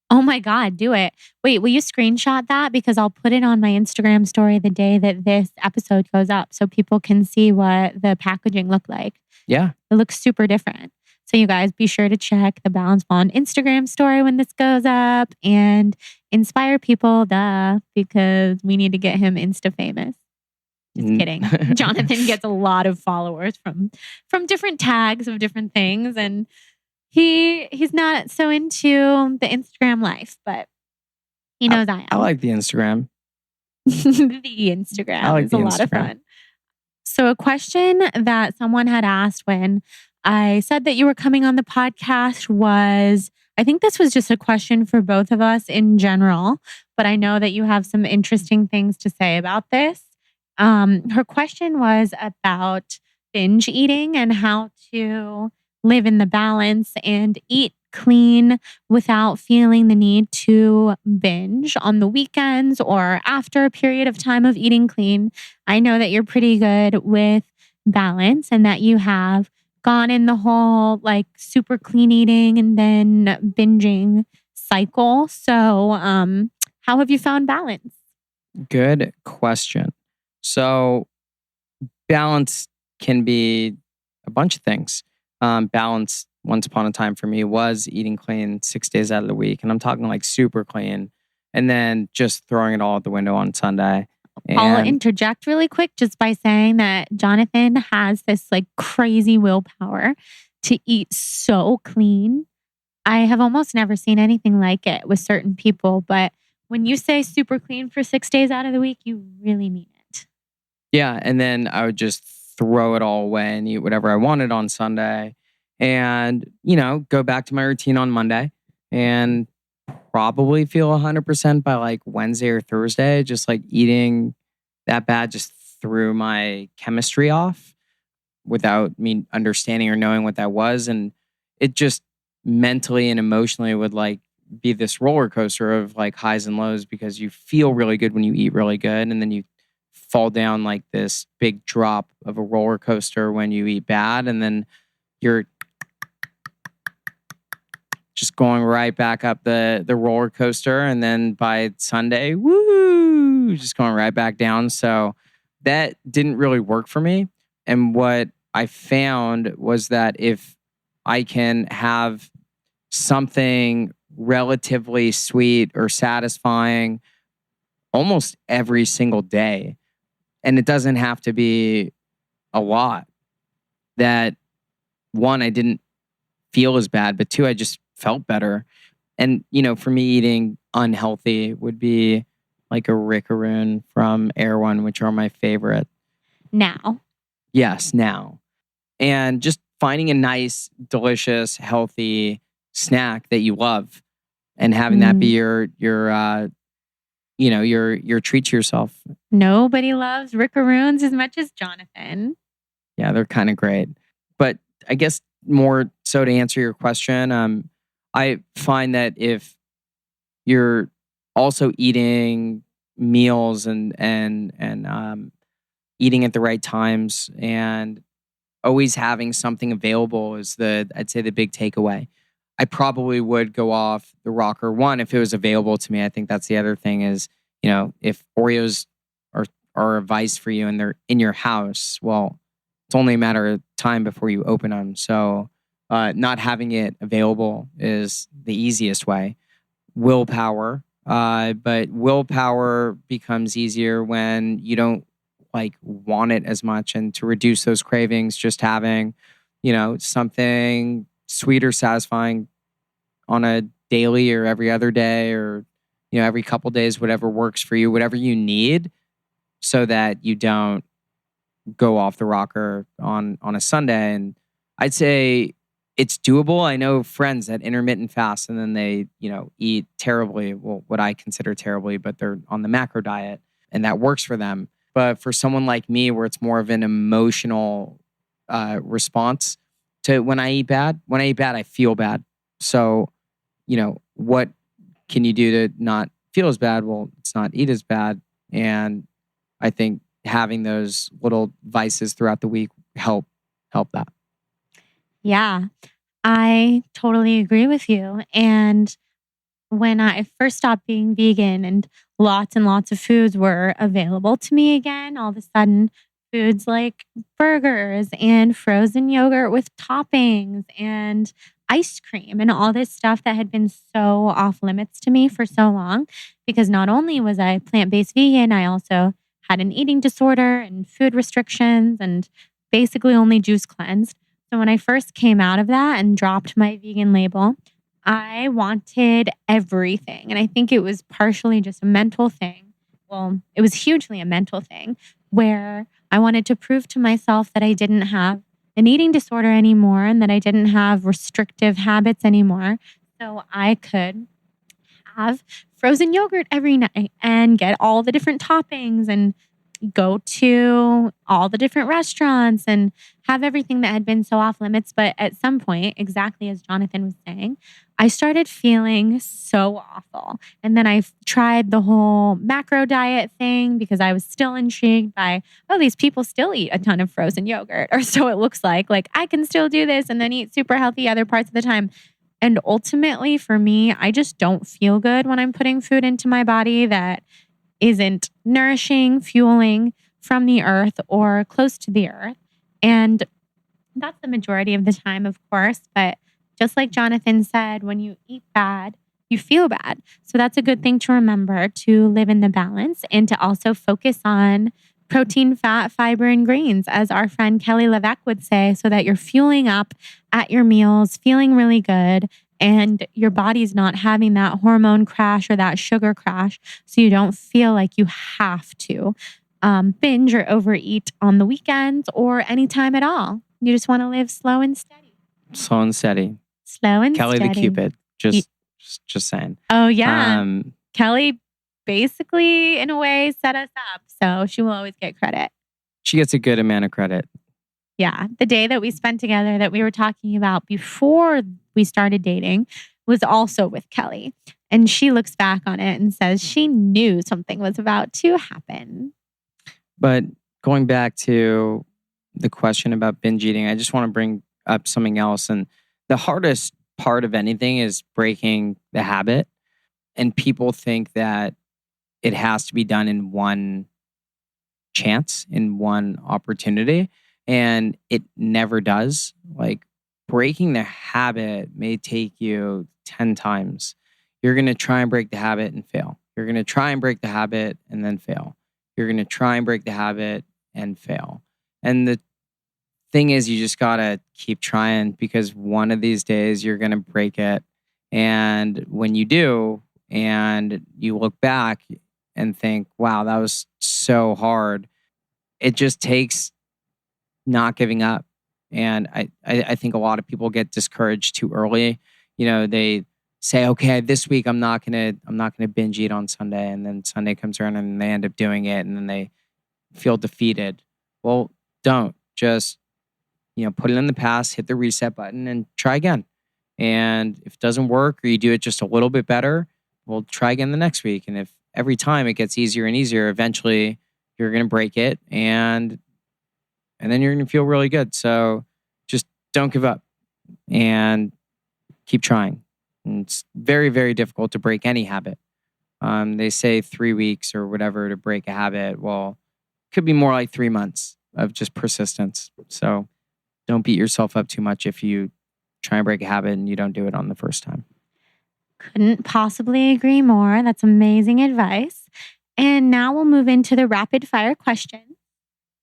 Oh my God, do it. Wait, will you screenshot that? Because I'll put it on my Instagram story the day that this episode goes up so people can see what the packaging looked like. Yeah. It looks super different. So you guys be sure to check the Balance Bond Instagram story when this goes up and inspire people, because we need to get him Insta famous. Just kidding. Jonathan gets a lot of followers from different tags of different things, and he's not so into the Instagram life, but he knows I am. I like the Instagram. The Instagram is a lot of fun. So a question that someone had asked when I said that you were coming on the podcast was, I think this was just a question for both of us in general, but I know that you have some interesting things to say about this. Her question was about binge eating and how to live in the balance and eat clean without feeling the need to binge on the weekends or after a period of time of eating clean. I know that you're pretty good with balance and that you have gone in the whole like super clean eating and then binging cycle. So, how have you found balance? Good question. So, balance can be a bunch of things. Balance, once upon a time for me, was eating clean 6 days out of the week. And I'm talking like super clean. And then just throwing it all out the window on Sunday. I'll interject really quick just by saying that Jonathan has this like crazy willpower to eat so clean. I have almost never seen anything like it with certain people. But when you say super clean for 6 days out of the week, you really mean it. Yeah. And then I would just throw it all away and eat whatever I wanted on Sunday and, go back to my routine on Monday and probably feel 100% by like Wednesday or Thursday. Just like eating that bad just threw my chemistry off without me understanding or knowing what that was. And it just mentally and emotionally would like be this roller coaster of like highs and lows because you feel really good when you eat really good. And then you fall down like this big drop of a roller coaster when you eat bad. And then you're just going right back up the roller coaster. And then by Sunday, woo, just going right back down. So that didn't really work for me. And what I found was that if I can have something relatively sweet or satisfying almost every single day, and it doesn't have to be a lot, that one, I didn't feel as bad, but two, I just felt better. And, for me, eating unhealthy would be like a Rickaroon from Air One, which are my favorite. Now. Yes, now. And just finding a nice, delicious, healthy snack that you love and having that be your treat to yourself. Nobody loves Rickaroons as much as Jonathan. Yeah, they're kind of great. But I guess more so to answer your question, I find that if you're also eating meals and eating at the right times and always having something available is I'd say the big takeaway. I probably would go off the rocker one if it was available to me. I think that's the other thing is, if Oreos are a vice for you and they're in your house, well, it's only a matter of time before you open them. So not having it available is the easiest way. Willpower. But willpower becomes easier when you don't want it as much. And to reduce those cravings, just having, something sweet or satisfying on a daily or every other day or, every couple days, whatever works for you, whatever you need so that you don't go off the rocker on a Sunday. And I'd say it's doable. I know friends that intermittent fast and then they, eat terribly. Well, what I consider terribly, but they're on the macro diet and that works for them. But for someone like me, where it's more of an emotional response to when I eat bad, I feel bad. So, what can you do to not feel as bad, well, let's not eat as bad. And I think having those little vices throughout the week help that. Yeah, I totally agree with you. And when I first stopped being vegan and lots of foods were available to me again, all of a sudden, foods like burgers and frozen yogurt with toppings and ice cream and all this stuff that had been so off limits to me for so long. Because not only was I plant-based vegan, I also had an eating disorder and food restrictions and basically only juice cleansed. So when I first came out of that and dropped my vegan label, I wanted everything. And I think it was partially just a mental thing. Well, it was hugely a mental thing where I wanted to prove to myself that I didn't have an eating disorder anymore and that I didn't have restrictive habits anymore. So I could have frozen yogurt every night and get all the different toppings and go to all the different restaurants and have everything that had been so off limits. But at some point, exactly as Jonathan was saying, I started feeling so awful. And then I tried the whole macro diet thing because I was still intrigued by, oh, these people still eat a ton of frozen yogurt, or so it looks like. Like I can still do this and then eat super healthy other parts of the time. And ultimately for me, I just don't feel good when I'm putting food into my body that isn't nourishing, fueling from the earth or close to the earth. And that's the majority of the time, of course. But just like Jonathan said, when you eat bad, you feel bad. So that's a good thing to remember, to live in the balance and to also focus on protein, fat, fiber, and greens, as our friend Kelly Levesque would say, so that you're fueling up at your meals, feeling really good, and your body's not having that hormone crash or that sugar crash. So you don't feel like you have to binge or overeat on the weekends or anytime at all. You just want to live slow and steady. Slow and steady. Slow and Kelly steady. the Cupid. Just saying. Oh, yeah. Kelly basically, in a way, set us up. So she will always get credit. She gets a good amount of credit. Yeah. The day that we spent together that we were talking about before we started dating was also with Kelly. And she looks back on it and says she knew something was about to happen. But going back to the question about binge eating, I just want to bring up something else. And the hardest part of anything is breaking the habit. And people think that it has to be done in one chance, in one opportunity. And it never does. Like breaking the habit may take you 10 times. You're going to try and break the habit and fail. You're going to try and break the habit and then fail. You're going to try and break the habit and fail. And the thing is, you just got to keep trying, because one of these days you're going to break it. And when you do, and you look back and think, wow, that was so hard, it just takes not giving up. And I think a lot of people get discouraged too early. You know, they say, okay, this week I'm not gonna binge eat on Sunday, and then Sunday comes around and they end up doing it, and then they feel defeated. Well, don't. Just, put it in the past, hit the reset button, and try again. And if it doesn't work, or you do it just a little bit better, well, try again the next week. And if every time it gets easier and easier, eventually you're gonna break it, and then you're gonna feel really good. So just don't give up and keep trying. And it's very, very difficult to break any habit. They say 3 weeks or whatever to break a habit. Well, it could be more like 3 months of just persistence. So don't beat yourself up too much if you try and break a habit and you don't do it on the first time. Couldn't possibly agree more. That's amazing advice. And now we'll move into the rapid fire questions.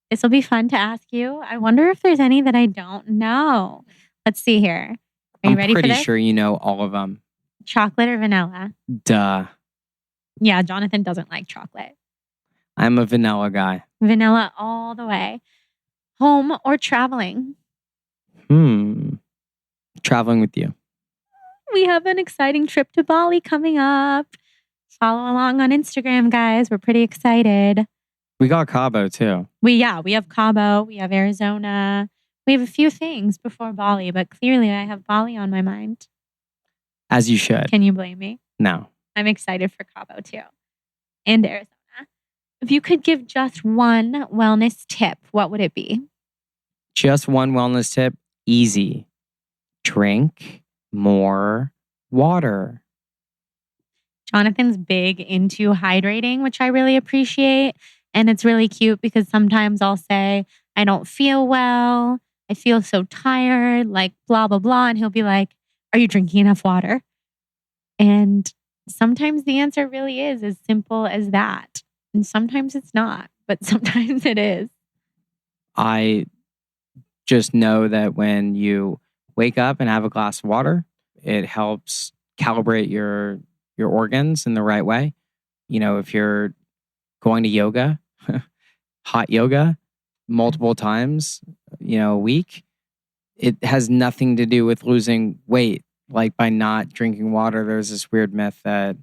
This will be fun to ask you. I wonder if there's any that I don't know. Let's see here. Are you ready for this? I'm pretty sure you know all of them. Chocolate or vanilla? Duh. Yeah, Jonathan doesn't like chocolate. I'm a vanilla guy. Vanilla all the way. Home or traveling? Traveling with you. We have an exciting trip to Bali coming up. Follow along on Instagram, guys. We're pretty excited. We got Cabo too. We have Cabo. We have Arizona. We have a few things before Bali, but clearly I have Bali on my mind. As you should. Can you blame me? No. I'm excited for Cabo too. And Arizona. If you could give just one wellness tip, what would it be? Just one wellness tip. Easy. Drink more water. Jonathan's big into hydrating, which I really appreciate. And it's really cute because sometimes I'll say, I don't feel well. I feel so tired, like blah, blah, blah. And he'll be like, are you drinking enough water? And sometimes the answer really is as simple as that. And sometimes it's not, but sometimes it is. I just know that when you wake up and have a glass of water, it helps calibrate your organs in the right way. You know, if you're going to yoga, hot yoga, multiple times, a week, it has nothing to do with losing weight. Like by not drinking water, there's this weird myth that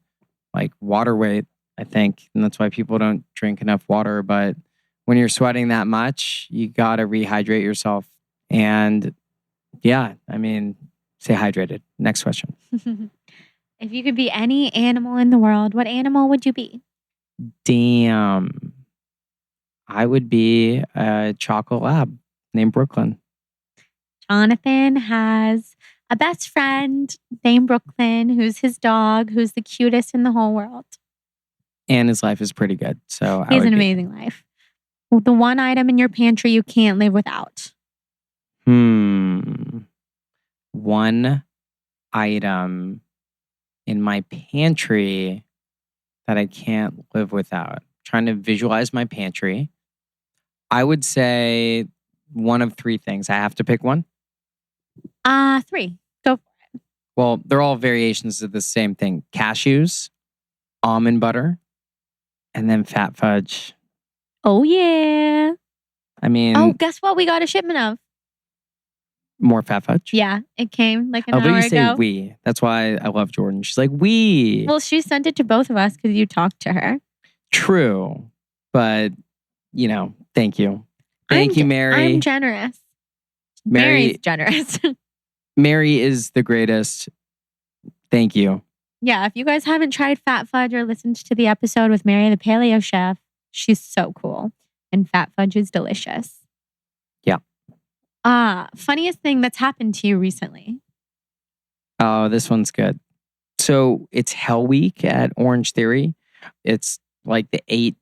like water weight, I think, and that's why people don't drink enough water. But when you're sweating that much, you got to rehydrate yourself. And yeah, stay hydrated. Next question. If you could be any animal in the world, what animal would you be? Damn. I would be a chocolate lab named Brooklyn. Jonathan has a best friend named Brooklyn, who's his dog, who's the cutest in the whole world. And his life is pretty good. So he has an amazing life. The one item in your pantry you can't live without. One item in my pantry that I can't live without. Trying to visualize my pantry. I would say one of three things. I have to pick one? 3. Go for it. Well, they're all variations of the same thing. Cashews, almond butter, and then fat fudge. Oh, yeah. Guess what we got a shipment of? More fat fudge? Yeah, it came like an hour ago. But you say we. That's why I love Jordan. She's like, we. Well, she sent it to both of us because you talked to her. True. But, thank you. Thank you, Mary. I'm generous. Mary's generous. Mary is the greatest. Thank you. Yeah, if you guys haven't tried fat fudge or listened to the episode with Mary the Paleo Chef, she's so cool. And fat fudge is delicious. Yeah. Funniest thing that's happened to you recently? Oh, this one's good. So it's Hell Week at Orange Theory. It's like the 8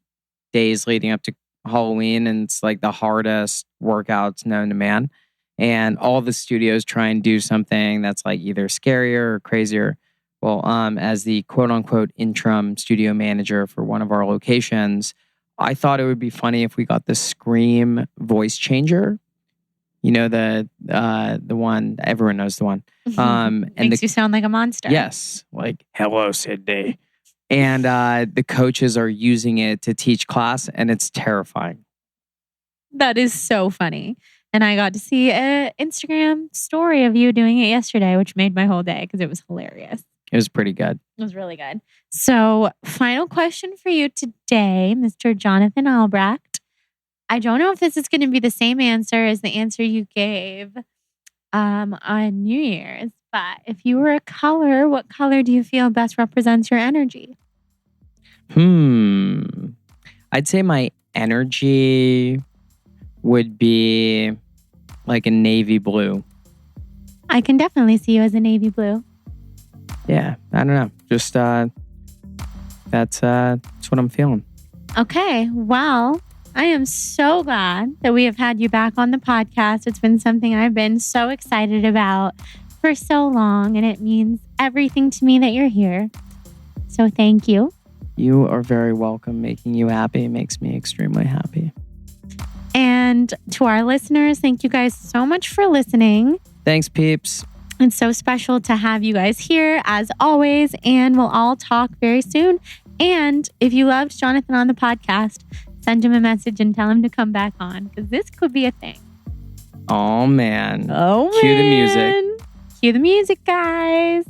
days leading up to Halloween, and it's like the hardest workouts known to man. And all the studios try and do something that's like either scarier or crazier. Well, as the quote unquote interim studio manager for one of our locations, I thought it would be funny if we got the Scream voice changer. The one, everyone knows the one. And makes you sound like a monster. Yes. Like, hello, Sydney. And the coaches are using it to teach class, and it's terrifying. That is so funny. And I got to see an Instagram story of you doing it yesterday, which made my whole day because it was hilarious. It was pretty good. It was really good. So, final question for you today, Mr. Jonathan Albrecht. I don't know if this is going to be the same answer as the answer you gave on New Year's, but if you were a color, what color do you feel best represents your energy? I'd say my energy would be like a navy blue. I can definitely see you as a navy blue. Yeah, I don't know. Just that's what I'm feeling. Okay, well, I am so glad that we have had you back on the podcast. It's been something I've been so excited about for so long, and it means everything to me that you're here. So thank you. You are very welcome. Making you happy makes me extremely happy. And to our listeners, thank you guys so much for listening. Thanks, peeps. It's so special to have you guys here as always, and we'll all talk very soon. And if you loved Jonathan on the podcast, send him a message and tell him to come back on, because this could be a thing. Oh, man. Cue the music. Cue the music, guys.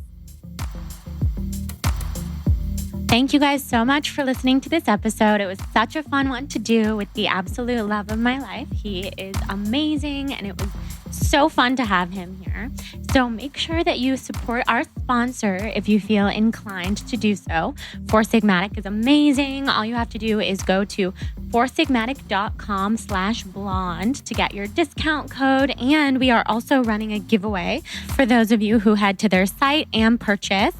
Thank you guys so much for listening to this episode. It was such a fun one to do with the absolute love of my life. He is amazing, and it was so fun to have him here. So make sure that you support our sponsor if you feel inclined to do so. Four Sigmatic is amazing. All you have to do is go to foursigmatic.com/blonde to get your discount code. And we are also running a giveaway for those of you who head to their site and purchase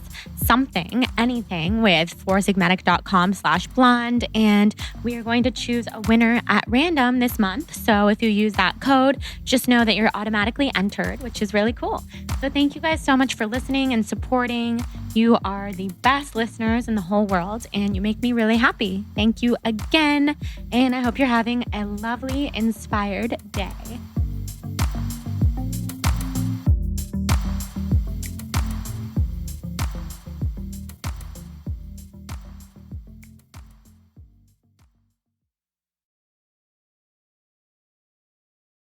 anything with foursigmatic.com/blonde. And we are going to choose a winner at random this month. So if you use that code, just know that you're automatically entered, which is really cool. So thank you guys so much for listening and supporting. You are the best listeners in the whole world, and you make me really happy. Thank you again. And I hope you're having a lovely, inspired day.